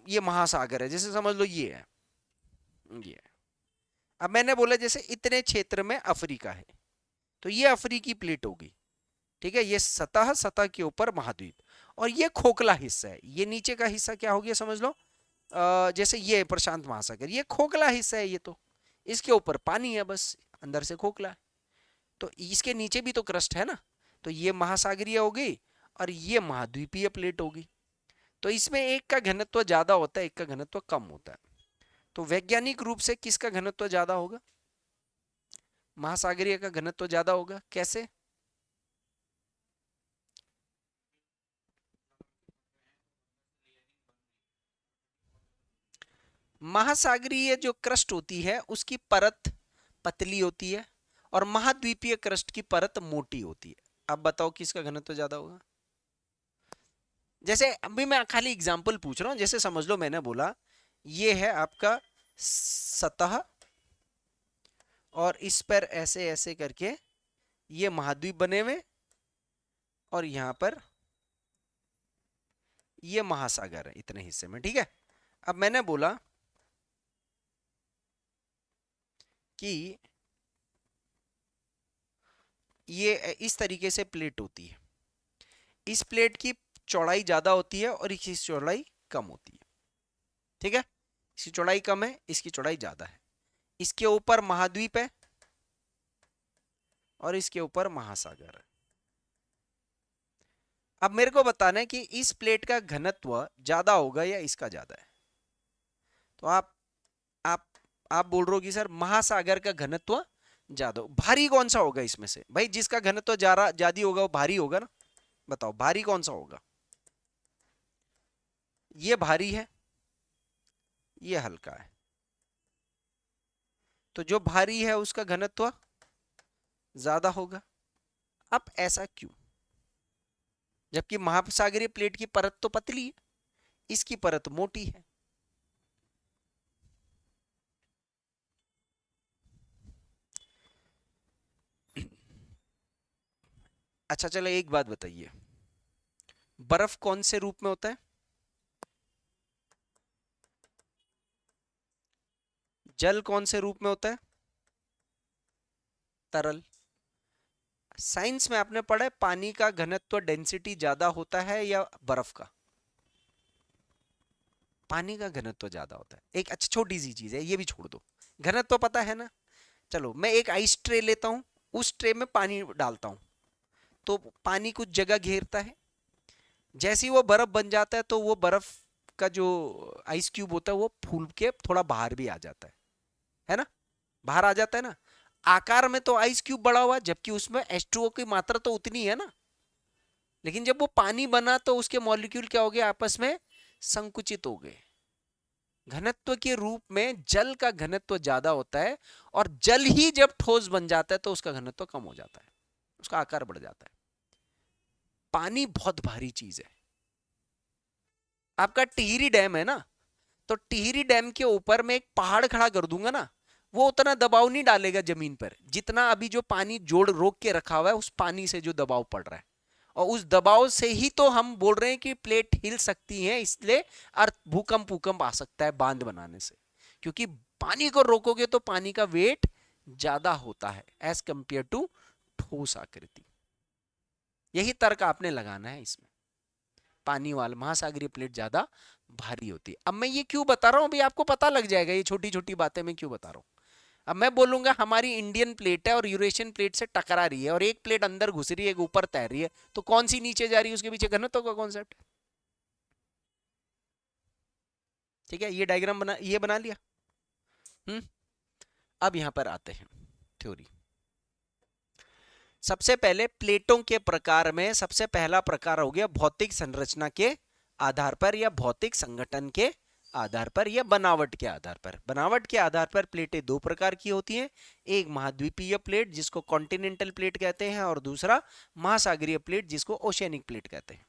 ये महासागर है, जैसे समझ लो ये है, ये है। अब मैंने बोला जैसे इतने क्षेत्र में अफ्रीका है, तो ये अफ्रीकी प्लेट होगी। ठीक है, ये सतह, सतह के ऊपर महाद्वीप, और ये खोखला हिस्सा है। ये नीचे का हिस्सा क्या हो गया समझ लो, जैसे ये प्रशांत महासागर, ये खोखला हिस्सा है। ये तो इसके ऊपर पानी है बस, अंदर से खोखला है। तो इसके नीचे भी तो क्रस्ट है ना, तो ये महासागरीय हो गई और ये महाद्वीपीय प्लेट होगी। तो इसमें एक का घनत्व ज्यादा होता है, एक का घनत्व कम होता है। तो वैज्ञानिक रूप से किसका घनत्व ज्यादा होगा? महासागरीय का घनत्व ज्यादा होगा। कैसे? महासागरीय जो क्रस्ट होती है उसकी परत पतली होती है, और महाद्वीपीय क्रस्ट की परत मोटी होती है। अब बताओ किसका घनत्व ज्यादा होगा? जैसे अभी मैं खाली एग्जांपल पूछ रहा हूं, जैसे समझ लो मैंने बोला ये है आपका सतह, और इस पर ऐसे ऐसे करके ये महाद्वीप बने हुए, और यहां पर ये महासागर है इतने हिस्से में। ठीक है, अब मैंने बोला कि ये इस तरीके से प्लेट होती है, इस प्लेट की चौड़ाई ज्यादा होती है और इसकी चौड़ाई कम होती है। ठीक है, इसकी चौड़ाई कम है, इसकी चौड़ाई ज्यादा है। इसके ऊपर महाद्वीप है और इसके ऊपर महासागर है। अब मेरे को बताना है कि इस प्लेट का घनत्व ज्यादा होगा या इसका ज्यादा है। तो आप आप बोल रहे हो कि सर महासागर का घनत्व ज्यादा। भारी कौन सा होगा इसमें से? भाई जिसका घनत्व ज्यादा होगा वो भारी होगा ना। बताओ भारी कौन सा होगा? ये भारी है, ये हल्का है। तो जो भारी है उसका घनत्व ज्यादा होगा। अब ऐसा क्यों, जबकि महासागरीय प्लेट की परत तो पतली है, इसकी परत मोटी है। अच्छा चलो एक बात बताइए, बर्फ कौन से रूप में होता है? जल कौन से रूप में होता है? तरल। साइंस में आपने पढ़ा है पानी का घनत्व डेंसिटी ज्यादा होता है या बर्फ का? पानी का घनत्व ज्यादा होता है। एक अच्छा छोटी सी चीज है, ये भी छोड़ दो, घनत्व पता है ना। चलो मैं एक आइस ट्रे लेता हूं, उस ट्रे में पानी डालता हूं, तो पानी कुछ जगह घेरता है, जैसे ही वो बर्फ बन जाता है तो वो बर्फ का जो आइस क्यूब होता है वो फूल के थोड़ा बाहर भी आ जाता है ना, बाहर आ जाता है ना। आकार में तो आइस क्यूब बड़ा हुआ, जबकि उसमें H2O की मात्रा तो उतनी है ना, लेकिन जब वो पानी बना तो उसके मॉलिक्यूल क्या हो गए, आपस में संकुचित हो गए। घनत्व के रूप में जल का घनत्व ज्यादा होता है, और जल ही जब ठोस बन जाता है तो उसका घनत्व कम हो जाता है, उसका आकार बढ़ जाता है। पानी बहुत भारी चीज है। आपका टिहरी डैम है ना, तो टिहरी डैम के ऊपर मैं एक पहाड़ खड़ा कर दूंगा ना, वो उतना दबाव नहीं डालेगा जमीन पर जितना अभी जो पानी जोड़ रोक के रखा हुआ है, उस पानी से जो दबाव पड़ रहा है। और उस दबाव से ही तो हम बोल रहे हैं कि प्लेट हिल सकती है, इसलिए अर्थ भूकंप भूकंप आ सकता है बांध बनाने से, क्योंकि पानी को रोकोगे तो पानी का वेट ज्यादा होता है एज कंपेयर टू ठोस आकृति। यही तर्क आपने लगाना है इसमें, पानी वाला महासागरीय प्लेट ज्यादा भारी होती है। अब मैं ये क्यों बता रहा हूं, अभी आपको पता लग जाएगा ये छोटी छोटी बातें मैं क्यों बता रहा हूं। अब मैं बोलूंगा हमारी इंडियन प्लेट है और यूरेशियन प्लेट से टकरा रही है, और एक प्लेट अंदर घुस रही है, एक ऊपर तैर रही है, तो कौन सी नीचे जा रही है, उसके पीछे घनत्व का कॉन्सेप्ट। ठीक है, ये डायग्राम बना, ये बना लिया। अब यहां पर आते हैं थ्योरी। सबसे पहले प्लेटों के प्रकार में सबसे पहला प्रकार हो गया भौतिक संरचना के आधार पर या भौतिक संगठन के आधार पर या बनावट के आधार पर। बनावट के आधार पर प्लेटें दो प्रकार की होती हैं, एक महाद्वीपीय प्लेट जिसको कॉन्टिनेंटल प्लेट कहते हैं, और दूसरा महासागरीय प्लेट जिसको ओशियनिक प्लेट कहते हैं।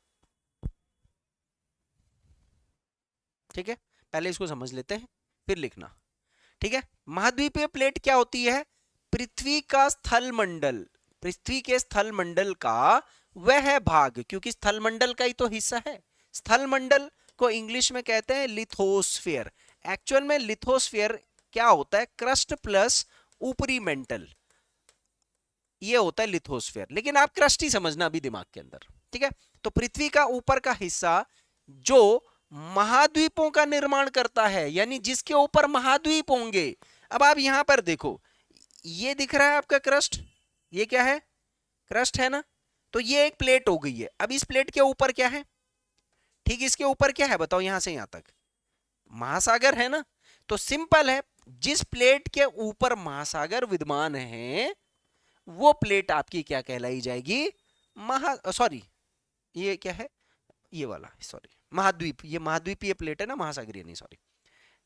ठीक है, पहले इसको समझ लेते हैं फिर लिखना। ठीक है, महाद्वीपीय प्लेट क्या होती है, पृथ्वी का स्थल मंडल, पृथ्वी के स्थल मंडल का वह भाग, क्योंकि स्थल मंडल का ही तो हिस्सा है। स्थल मंडल को इंग्लिश में कहते हैं लिथोस्फीयर। एक्चुअल में लिथोस्फीयर क्या होता है, क्रस्ट प्लस ऊपरी मेंटल, ये होता है लिथोस्फीयर, लेकिन आप क्रस्ट ही समझना अभी दिमाग के अंदर। ठीक है, तो पृथ्वी का ऊपर का हिस्सा जो महाद्वीपों का निर्माण करता है, यानी जिसके ऊपर महाद्वीप होंगे। अब आप यहां पर देखो, ये दिख रहा है आपका क्रस्ट, ये क्या है, क्रस्ट है ना, तो ये एक प्लेट हो गई है। अब इस प्लेट के ऊपर क्या है, ठीक इसके ऊपर क्या है बताओ, यहां से यहां तक महासागर है ना। तो सिंपल है, जिस प्लेट के ऊपर महासागर विद्यमान है वो प्लेट आपकी क्या कहलाई जाएगी, सॉरी ये क्या है, ये वाला सॉरी महाद्वीप, ये महाद्वीपीय प्लेट है ना, महासागरीय नहीं, सॉरी।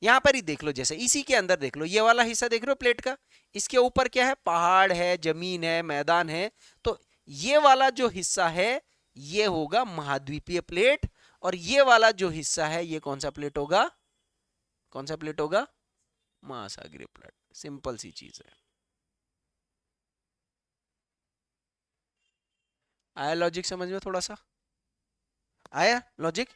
यहां पर ही देख लो, जैसे इसी के अंदर देख लो, ये वाला हिस्सा देख लो प्लेट का, इसके ऊपर क्या है, पहाड़ है, जमीन है, मैदान है, तो ये वाला जो हिस्सा है ये होगा महाद्वीपीय प्लेट, और ये वाला जो हिस्सा है ये कौन सा प्लेट होगा, कौन सा प्लेट होगा, महासागरीय प्लेट। सिंपल सी चीज है। आया लॉजिक समझ में, थोड़ा सा आया लॉजिक।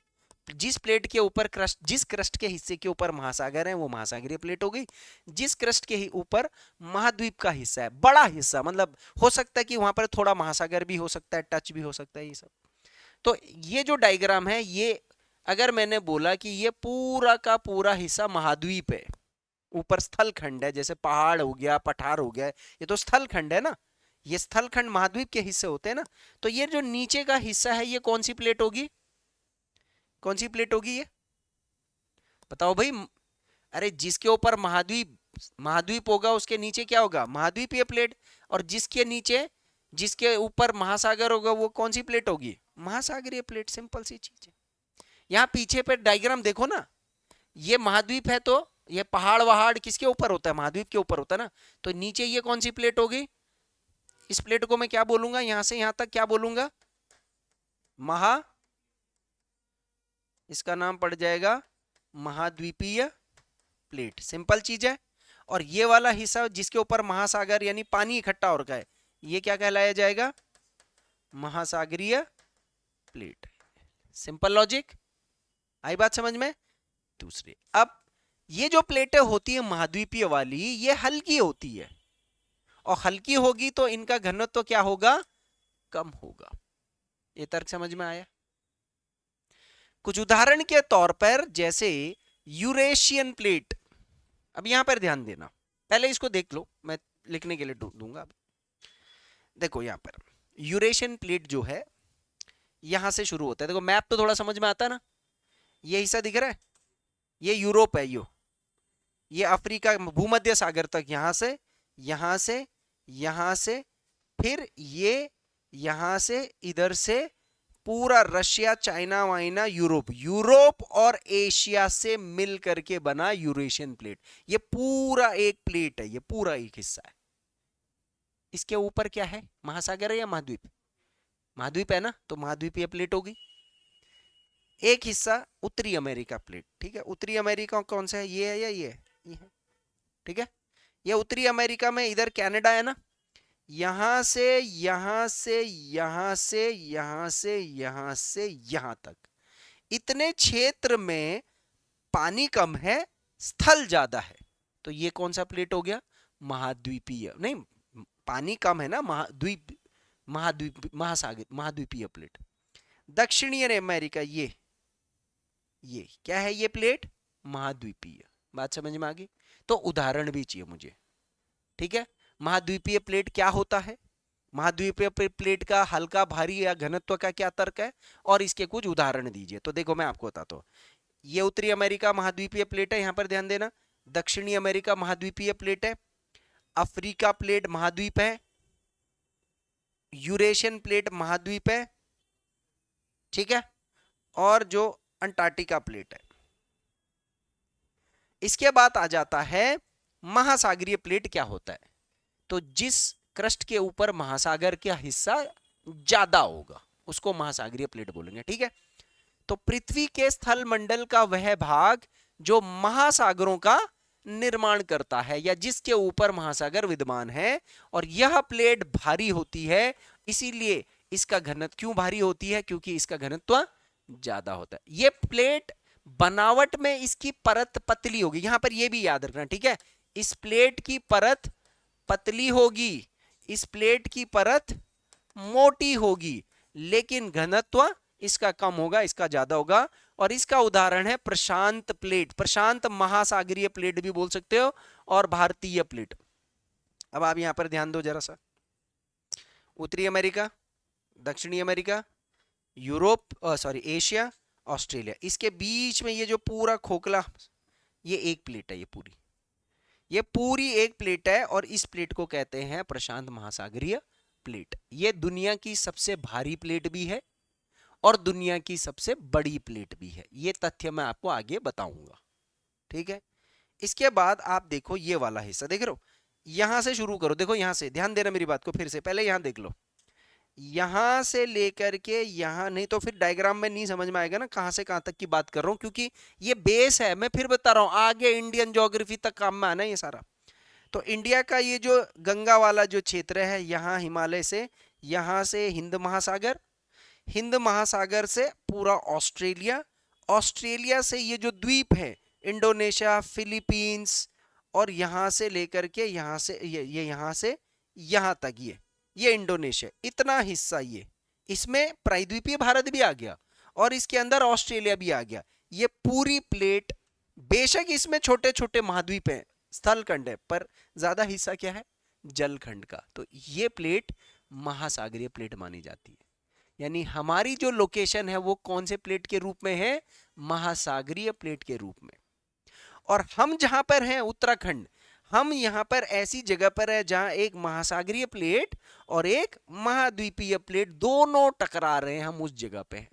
जिस प्लेट के ऊपर क्रस्ट, जिस क्रस्ट के हिस्से के ऊपर महासागर है वो महासागरीय प्लेट हो गई, जिस क्रस्ट के ही ऊपर महाद्वीप का हिस्सा है, बड़ा हिस्सा, मतलब हो सकता है कि वहां पर थोड़ा महासागर भी हो सकता है, टच भी हो सकता है, ये सब। तो ये जो डायग्राम है, ये अगर मैंने बोला कि ये पूरा का पूरा हिस्सा महाद्वीप है, ऊपर स्थल खंड है, जैसे पहाड़ हो गया, पठार हो गया, ये तो स्थल खंड है ना, ये स्थल खंड महाद्वीप के हिस्से होते हैं ना। तो ये जो नीचे का हिस्सा है ये कौन सी प्लेट होगी, कौन सी प्लेट होगी ये बताओ भाई। अरे जिसके ऊपर महाद्वीप, महाद्वीप होगा उसके नीचे क्या होगा, महाद्वीपीय प्लेट, और जिसके नीचे, जिसके ऊपर महासागर होगा वो कौन सी प्लेट होगी, महासागरीय प्लेट। सिंपल सी चीज है। यहाँ पीछे पे डायग्राम देखो ना, ये महाद्वीप है तो ये पहाड़ वहाड़ किसके ऊपर होता है, महाद्वीप के ऊपर होता है ना, तो नीचे ये कौन सी प्लेट होगी, इस प्लेट को मैं क्या बोलूंगा, यहां से यहां तक क्या बोलूंगा, महा, इसका नाम पड़ जाएगा महाद्वीपीय प्लेट। सिंपल चीज है। और ये वाला हिस्सा जिसके ऊपर महासागर यानी पानी इकट्ठा हो रखा है, ये क्या कहलाया जाएगा, महासागरीय प्लेट। सिंपल लॉजिक, आई बात समझ में। दूसरे, अब ये जो प्लेटें होती है महाद्वीपीय वाली, ये हल्की होती है, और हल्की होगी तो इनका घनत्व क्या होगा, कम होगा। ये तर्क समझ में आया? कुछ उदाहरण के तौर पर जैसे यूरेशियन प्लेट। अब यहां पर ध्यान देना, पहले इसको देख लो, मैं लिखने के लिए दूंगा। देखो यहां पर यूरेशियन प्लेट जो है यहां से शुरू होता है। देखो मैप तो थोड़ा समझ में आता है ना, ये हिस्सा दिख रहा है, ये यूरोप है, ये अफ्रीका भूमध्य सागर तक, यहां से यहां से यहां से, फिर ये यहां से इधर से पूरा रशिया चाइना वाइना यूरोप, यूरोप और एशिया से मिल करके बना यूरेशियन प्लेट। ये पूरा एक प्लेट है, ये पूरा एक हिस्सा है। इसके ऊपर क्या है, महासागर है या महाद्वीप? महाद्वीप है ना, तो महाद्वीपीय प्लेट होगी। एक हिस्सा उत्तरी अमेरिका प्लेट, ठीक है। उत्तरी अमेरिका कौन सा है, ये है या ये है, ठीक है। ये उत्तरी अमेरिका में इधर कनाडा है ना, यहां से यहां से यहां से यहां से यहां से यहां तक इतने क्षेत्र में पानी कम है, स्थल ज्यादा है, तो ये कौन सा प्लेट हो गया, महाद्वीपीय। नहीं, पानी कम है ना, महाद्वीप, महाद्वीप, महासागर, महाद्वीपीय प्लेट। दक्षिणी अमेरिका ये क्या है, ये प्लेट महाद्वीपीय। बात समझ में आ गई? तो उदाहरण भी चाहिए मुझे, ठीक है। महाद्वीपीय प्लेट क्या होता है, महाद्वीपीय प्लेट का हल्का भारी या घनत्व का क्या तर्क है, और इसके कुछ उदाहरण दीजिए। तो देखो मैं आपको बताता हूं, ये उत्तरी अमेरिका महाद्वीपीय प्लेट है, यहां पर ध्यान देना। दक्षिणी अमेरिका महाद्वीपीय प्लेट है, अफ्रीका प्लेट महाद्वीप है, यूरेशियन प्लेट महाद्वीप है, ठीक है, और जो अंटार्कटिका प्लेट है। इसके बाद आ जाता है महासागरीय प्लेट क्या होता है। तो जिस क्रस्ट के ऊपर महासागर का हिस्सा ज्यादा होगा उसको महासागरीय प्लेट बोलेंगे, ठीक है। तो पृथ्वी के स्थल मंडल का वह भाग जो महासागरों का निर्माण करता है या जिसके ऊपर महासागर विद्यमान है, और यह प्लेट भारी होती है, इसीलिए इसका घनत्व क्यों भारी होती है, क्योंकि इसका घनत्व ज्यादा होता है। यह प्लेट बनावट में इसकी परत पतली होगी, यहां पर यह भी याद रखना, ठीक है। इस प्लेट की परत पतली होगी, इस प्लेट की परत मोटी होगी, लेकिन घनत्व इसका कम होगा, इसका ज्यादा होगा। और इसका उदाहरण है प्रशांत प्लेट, प्रशांत महासागरीय प्लेट भी बोल सकते हो, और भारतीय प्लेट। अब आप यहां पर ध्यान दो जरा सा, उत्तरी अमेरिका, दक्षिणी America, Europe, sorry Asia, Australia, इसके बीच में ये जो पूरा खोखला, ये एक प्लेट है, ये पूरी एक प्लेट है, और इस प्लेट को कहते हैं प्रशांत महासागरीय प्लेट। ये दुनिया की सबसे भारी प्लेट भी है और दुनिया की सबसे बड़ी प्लेट भी है। ये तथ्य मैं आपको आगे बताऊंगा, ठीक है। इसके बाद आप देखो ये वाला हिस्सा, देख रहे हो, यहां से शुरू करो, देखो यहां से, ध्यान देना मेरी बात को फिर से, पहले यहां देख लो, यहां से लेकर के यहां, नहीं तो फिर डायग्राम में नहीं समझ में आएगा ना कहां से कहां तक की बात कर रहा हूं, क्योंकि ये बेस है, मैं फिर बता रहा हूं, आगे इंडियन ज्योग्राफी तक काम में आना ये सारा। तो इंडिया का ये जो गंगा वाला जो क्षेत्र है, यहाँ हिमालय से, यहाँ से हिंद महासागर, हिंद महासागर से पूरा ऑस्ट्रेलिया, ऑस्ट्रेलिया से ये जो द्वीप है इंडोनेशिया, फिलीपींस, और यहाँ से लेकर के यहाँ से ये यहाँ से यहाँ तक, ये इंडोनेशिया, इतना हिस्सा, ये इसमें प्रायद्वीपीय भारत भी आ गया और इसके अंदर ऑस्ट्रेलिया भी आ गया। ये पूरी प्लेट, बेशक इसमें छोटे छोटे महाद्वीप हैं, स्थलखंड है, पर ज्यादा हिस्सा क्या है, जलखंड का। तो ये प्लेट महासागरीय प्लेट मानी जाती है। यानी हमारी जो लोकेशन है वो कौन से प्लेट के रूप में है, महासागरीय प्लेट के रूप में। और हम जहां पर हैं उत्तराखंड, हम यहां पर ऐसी जगह पर है जहां एक महासागरीय प्लेट और एक महाद्वीपीय प्लेट दोनों टकरा रहे हैं, हम उस जगह पे हैं।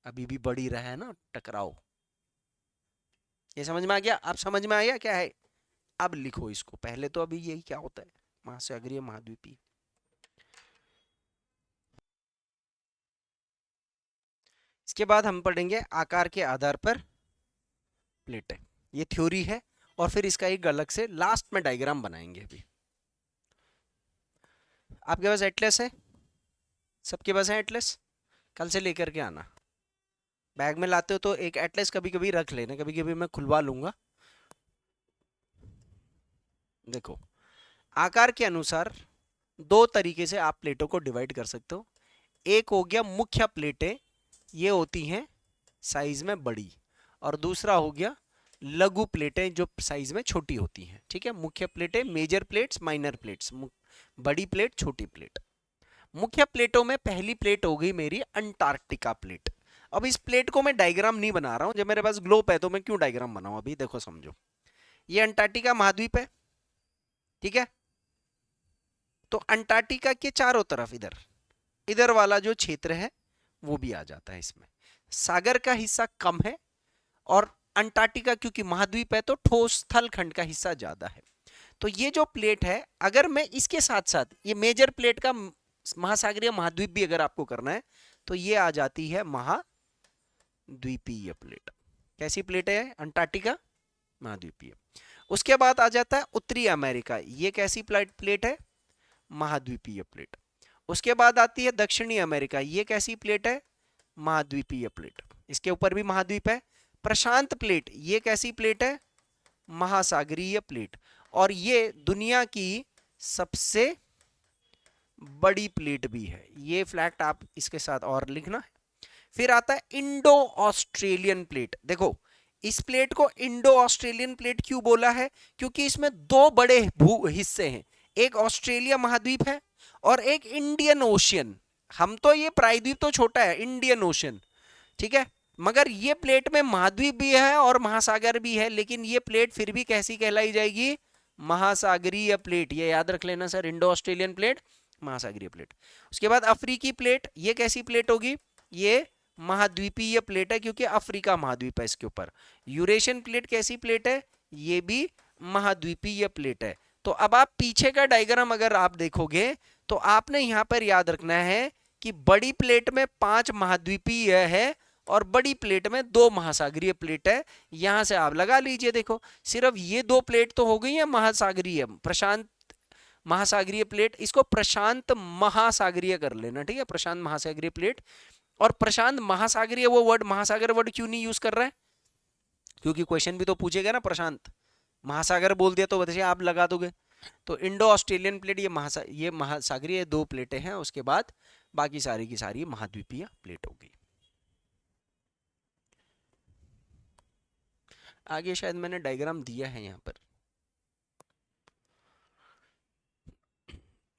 अभी भी बढ़ी रहा है ना टकराव, ये समझ में आ गया? आप समझ में आ गया क्या है? अब लिखो इसको, पहले तो अभी यही क्या होता है, महासागरीय महाद्वीपीय। इसके बाद हम पढ़ेंगे आकार के आधार पर प्लेटें, ये थ्योरी है, और फिर इसका एक अलग से लास्ट में डायग्राम बनाएंगे। अभी आपके पास एटलस है, सबके पास है एटलस, कल से लेकर के आना, बैग में लाते हो तो एक एटलस कभी कभी रख लेना, कभी कभी मैं खुलवा लूंगा। देखो आकार के अनुसार दो तरीके से आप प्लेटों को डिवाइड कर सकते हो। एक हो गया मुख्य प्लेटें, ये होती हैं साइज में बड़ी, और दूसरा हो गया लघु प्लेटें जो साइज में छोटी होती हैं। ठीक है, मुख्य प्लेटें, मेजर प्लेट्स, माइनर प्लेट्स, बड़ी प्लेट, छोटी प्लेट। मुख्य प्लेटों में पहली प्लेट हो गई मेरी अंटार्कटिका प्लेट। अब इस प्लेट को मैं डायग्राम नहीं बना रहा हूं, जब मेरे पास ग्लोब है तो मैं क्यों डायग्राम बनाऊं, अभी देखो समझो। ये अंटार्कटिका महाद्वीप है, ठीक है। तो अंटार्कटिका के चारों तरफ इधर इधर वाला जो क्षेत्र है वो भी आ जाता है इसमें। सागर का हिस्सा कम है, और अंटार्कटिका क्योंकि महाद्वीप है तो ठोस स्थल खंड का हिस्सा ज्यादा है। तो ये जो प्लेट है, अगर मैं इसके साथ साथ ये मेजर प्लेट का महासागरीय महाद्वीप भी अगर आपको करना है तो ये आ जाती है महाद्वीपीय प्लेट। कैसी प्लेट है? अंटार्कटिका महाद्वीपीय। उसके बाद आ जाता है उत्तरी अमेरिका, ये कैसी प्लेट है? महाद्वीपीय प्लेट। उसके बाद आती है दक्षिणी अमेरिका, ये कैसी प्लेट है? महाद्वीपीय प्लेट। इसके ऊपर भी महाद्वीप है। प्रशांत प्लेट, ये कैसी प्लेट है? महासागरीय प्लेट। और ये दुनिया की सबसे बड़ी प्लेट भी है, ये फैक्ट आप इसके साथ और लिखना है। फिर आता है इंडो ऑस्ट्रेलियन प्लेट। देखो इस प्लेट को इंडो ऑस्ट्रेलियन प्लेट क्यों बोला है? क्योंकि इसमें दो बड़े भू हिस्से हैं, एक ऑस्ट्रेलिया महाद्वीप है और एक इंडियन ओशियन। हम तो ये प्रायद्वीप तो छोटा है, इंडियन ओशियन, ठीक है, मगर ये प्लेट में महाद्वीप भी है और महासागर भी है, लेकिन ये प्लेट फिर भी कैसी कहलाई जाएगी? महासागरीय प्लेट। ये याद रख लेना सर, इंडो ऑस्ट्रेलियन प्लेट, महासागरीय प्लेट। उसके बाद अफ्रीकी प्लेट, ये कैसी प्लेट होगी? ये महाद्वीपीय प्लेट है क्योंकि अफ्रीका महाद्वीप है इसके ऊपर। यूरेशियन प्लेट कैसी प्लेट है? ये भी महाद्वीपीय प्लेट है। तो अब आप पीछे का डायग्राम अगर आप देखोगे तो आपने यहां पर याद रखना है कि बड़ी प्लेट में 5 महाद्वीपीय है और बड़ी प्लेट में 2 महासागरीय प्लेट है। यहां से आप लगा लीजिए, देखो सिर्फ ये 2 प्लेट तो हो गई है महासागरीय, प्रशांत महासागरीय प्लेट, इसको प्रशांत महासागरीय कर लेना, ठीक है, प्रशांत महासागरीय प्लेट। और प्रशांत महासागरीय, वो वर्ड महासागर वर्ड क्यों नहीं यूज कर रहा है? क्योंकि क्वेश्चन भी तो पूछेगा ना, प्रशांत महासागर बोल दिया तो वैसे आप लगा दोगे। तो इंडो ऑस्ट्रेलियन प्लेट, ये महासागरीय 2 प्लेटें हैं, उसके बाद बाकी सारी की सारी महाद्वीपीय प्लेट होगी। आगे शायद मैंने डायग्राम दिया है यहां पर।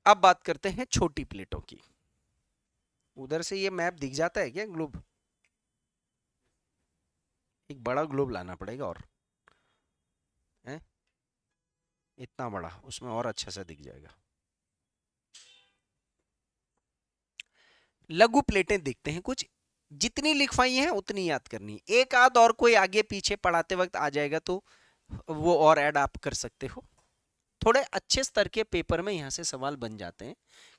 अब बात करते हैं छोटी प्लेटों की। उधर से ये मैप दिख जाता है क्या? ग्लोब, एक बड़ा ग्लोब लाना पड़ेगा, और है इतना बड़ा, उसमें और अच्छा सा दिख जाएगा। लघु प्लेटें देखते हैं कुछ, जितनी लिखवाई हैं उतनी याद करनी। एक आध और कोई आगे पीछे पढ़ाते वक्त आ जाएगा तो वो और ऐड आप कर सकते हो। थोड़े अच्छे स्तर के पेपर में यहां से सवाल बन जाते हैं।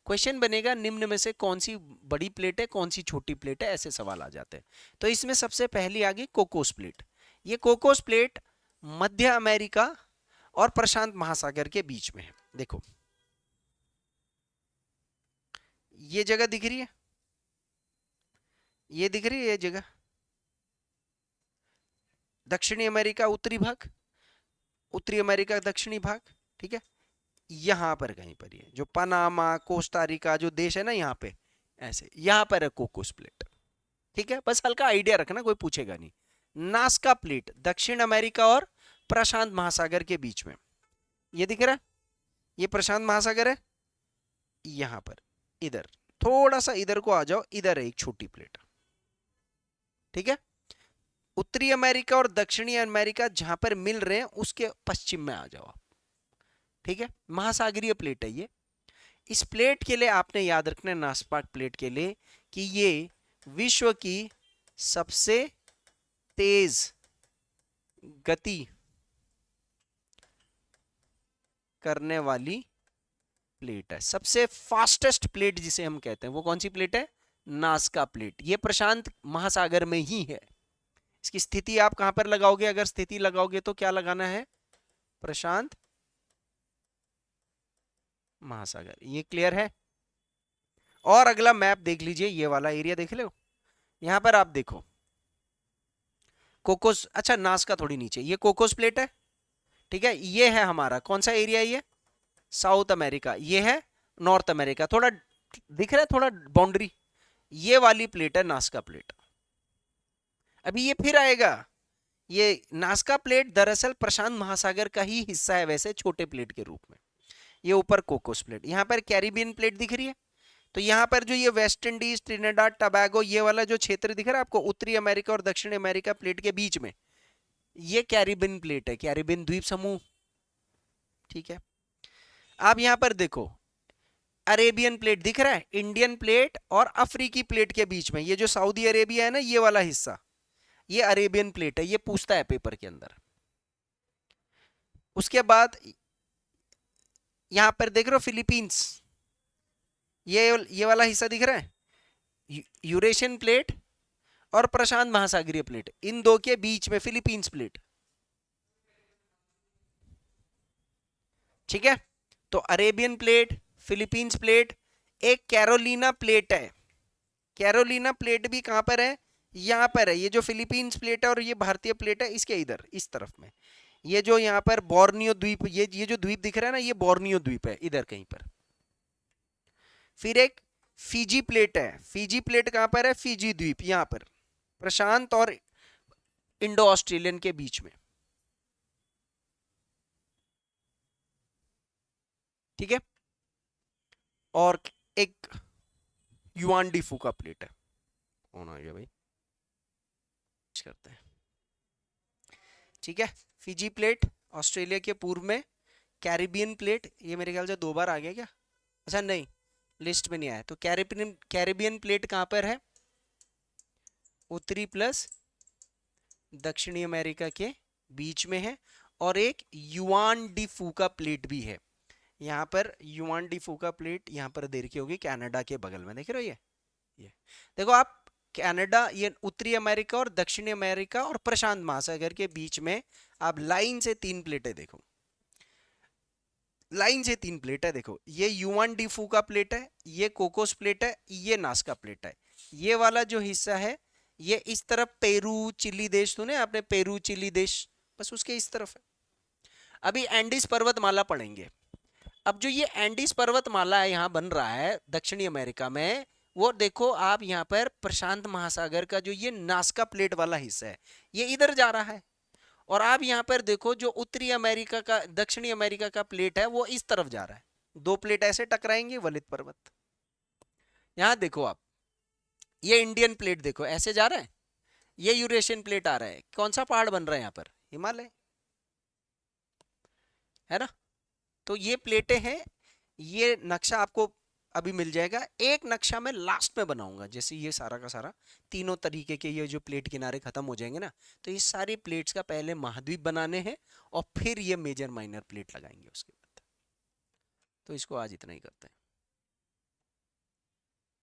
क्वेश्चन बनेगा निम्न में से कौन सी बड़ी प्लेट है, कौन सी छोटी प्लेट है, ऐसे सवाल आ जाते हैं। तो इसमें सबसे पहली आ गई कोकोस प्लेट। ये कोकोस प्लेट मध्य अमेरिका और प्रशांत महासागर के बीच में है। देखो ये जगह दिख रही है, ये दिख रही है ये जगह, दक्षिणी अमेरिका उत्तरी भाग, उत्तरी अमेरिका दक्षिणी भाग, ठीक है। यहां पर कहीं पर ये जो पनामा कोस्टारिका जो देश है ना, यहाँ पे ऐसे यहां पर है कोकोस प्लेट, ठीक है। बस हल्का आइडिया रखना, कोई पूछेगा नहीं। नास्का प्लेट दक्षिण अमेरिका और प्रशांत महासागर के बीच में, ये दिख रहा है, ये प्रशांत महासागर है। यहां पर इधर थोड़ा सा इधर को आ जाओ, इधर है एक छोटी प्लेट, ठीक है। उत्तरी अमेरिका और दक्षिणी अमेरिका जहां पर मिल रहे हैं उसके पश्चिम में आ जाओ, ठीक है। महासागरीय प्लेट है ये। इस प्लेट के लिए आपने याद रखना है, नास्का प्लेट के लिए, कि ये विश्व की सबसे तेज गति करने वाली प्लेट है। सबसे फास्टेस्ट प्लेट जिसे हम कहते हैं वो कौन सी प्लेट है? Nazca plate. ये प्रशांत महासागर में ही है। इसकी स्थिति आप कहां पर लगाओगे? अगर स्थिति लगाओगे तो क्या लगाना है? प्रशांत महासागर। ये क्लियर है? और अगला मैप देख लीजिए, ये वाला एरिया देख लो, यहां पर आप देखो कोकोस, अच्छा नास्का थोड़ी नीचे, ये कोकोस प्लेट है, ठीक है। ये है हमारा कौन सा एरिया? ये साउथ अमेरिका, ये है नॉर्थ अमेरिका, थोड़ा दिख रहा है, थोड़ा बाउंड्री, ये वाली प्लेट है नास्का प्लेट। अभी ये फिर आएगा, ये नास्का प्लेट दरअसल प्रशांत महासागर का ही हिस्सा है वैसे छोटे प्लेट के रूप में। ये ऊपर कोकोस प्लेट, यहाँ पर कैरिबियन प्लेट दिख रही है। तो यहाँ पर जो ये वेस्ट इंडीज, ट्रिनिडाद टबैगो, ये वाला जो क्षेत्र दिख रहा है आपको उत्तरी अमेरिका और दक्षिणी अमेरिका प्लेट के बीच में, ये कैरिबियन प्लेट है, कैरिबियन द्वीप समूह। ठीक है, अब यहाँ पर देखो अरेबियन प्लेट दिख रहा है, इंडियन प्लेट और अफ्रीकी प्लेट के बीच में, ये जो सऊदी अरेबिया है ना, ये वाला हिस्सा, ये अरेबियन प्लेट है, ये पूछता है पेपर के अंदर। उसके बाद यहां पर देख रहे हो फिलीपींस, ये वाला हिस्सा दिख रहा है, यूरेशियन प्लेट और प्रशांत महासागरीय प्लेट, इन दो के बीच में फिलीपींस प्लेट। ठीक है, तो अरेबियन प्लेट, फिलीपींस प्लेट, एक कैरोलिना प्लेट है। कैरोलिना प्लेट भी कहां पर है, यहां पर है, ये जो फिलीपींस प्लेट है और ये भारतीय प्लेट है इसके इधर इस तरफ में। ये जो यहाँ पर बोर्नियो द्वीप, ये जो द्वीप दिख रहा है ना, ये बोर्नियो द्वीप है इधर कहीं पर। फिर एक फीजी प्लेट है, फीजी प्लेट कहां पर है, फीजी द्वीप यहां पर प्रशांत और इंडो ऑस्ट्रेलियन के बीच में। ठीक है, और एक युआन डी फूका प्लेट है। कौन आ गया भाई, करते हैं। ठीक है, फिजी प्लेट ऑस्ट्रेलिया के पूर्व में, कैरिबियन प्लेट, ये मेरे ख्याल से 2 बार आ गया क्या, अच्छा नहीं लिस्ट में नहीं आया। तो कैरिबियन प्लेट कहां पर है, उत्तरी प्लस दक्षिणी अमेरिका के बीच में है। और एक युआन डी फूका प्लेट भी है, यहाँ पर युआन डी फूका प्लेट यहाँ पर दे रखी होगी कनाडा के बगल में, देख रहे हो ये देखो आप, कनाडा, ये उत्तरी अमेरिका और दक्षिणी अमेरिका और प्रशांत महासागर के बीच में आप लाइन से 3 प्लेटें देखो, लाइन से 3 प्लेट है देखो, ये युआन डी फूका प्लेट है, ये कोकोस प्लेट है, ये नास्का प्लेट है। ये वाला जो हिस्सा है ये इस तरफ पेरू चिली देश, सुने आपने पेरू चिली देश, बस उसके इस तरफ है। अभी एंडीज पर्वतमाला पढ़ेंगे। अब जो ये एंडीज पर्वतमाला है यहाँ बन रहा है दक्षिणी अमेरिका में, वो देखो आप यहाँ पर प्रशांत महासागर का जो ये नास्का प्लेट वाला हिस्सा है ये इधर जा रहा है, और आप यहाँ पर देखो जो उत्तरी अमेरिका का, दक्षिणी अमेरिका का प्लेट है वो इस तरफ जा रहा है। 2 प्लेट ऐसे टकराएंगे, वलित पर्वत। यहाँ देखो आप, ये इंडियन प्लेट देखो ऐसे जा रहा है, ये यूरेशियन प्लेट आ रहा है, कौन सा पहाड़ बन रहा है यहाँ पर, हिमालय है ना। तो ये प्लेटें हैं, ये नक्शा आपको अभी मिल जाएगा, एक नक्शा मैं लास्ट में बनाऊंगा, जैसे ये सारा का सारा तीनों तरीके के ये जो प्लेट किनारे खत्म हो जाएंगे ना, तो ये सारी प्लेट्स का पहले महाद्वीप बनाने हैं और फिर ये मेजर माइनर प्लेट लगाएंगे उसके बाद। तो इसको आज इतना ही करते हैं।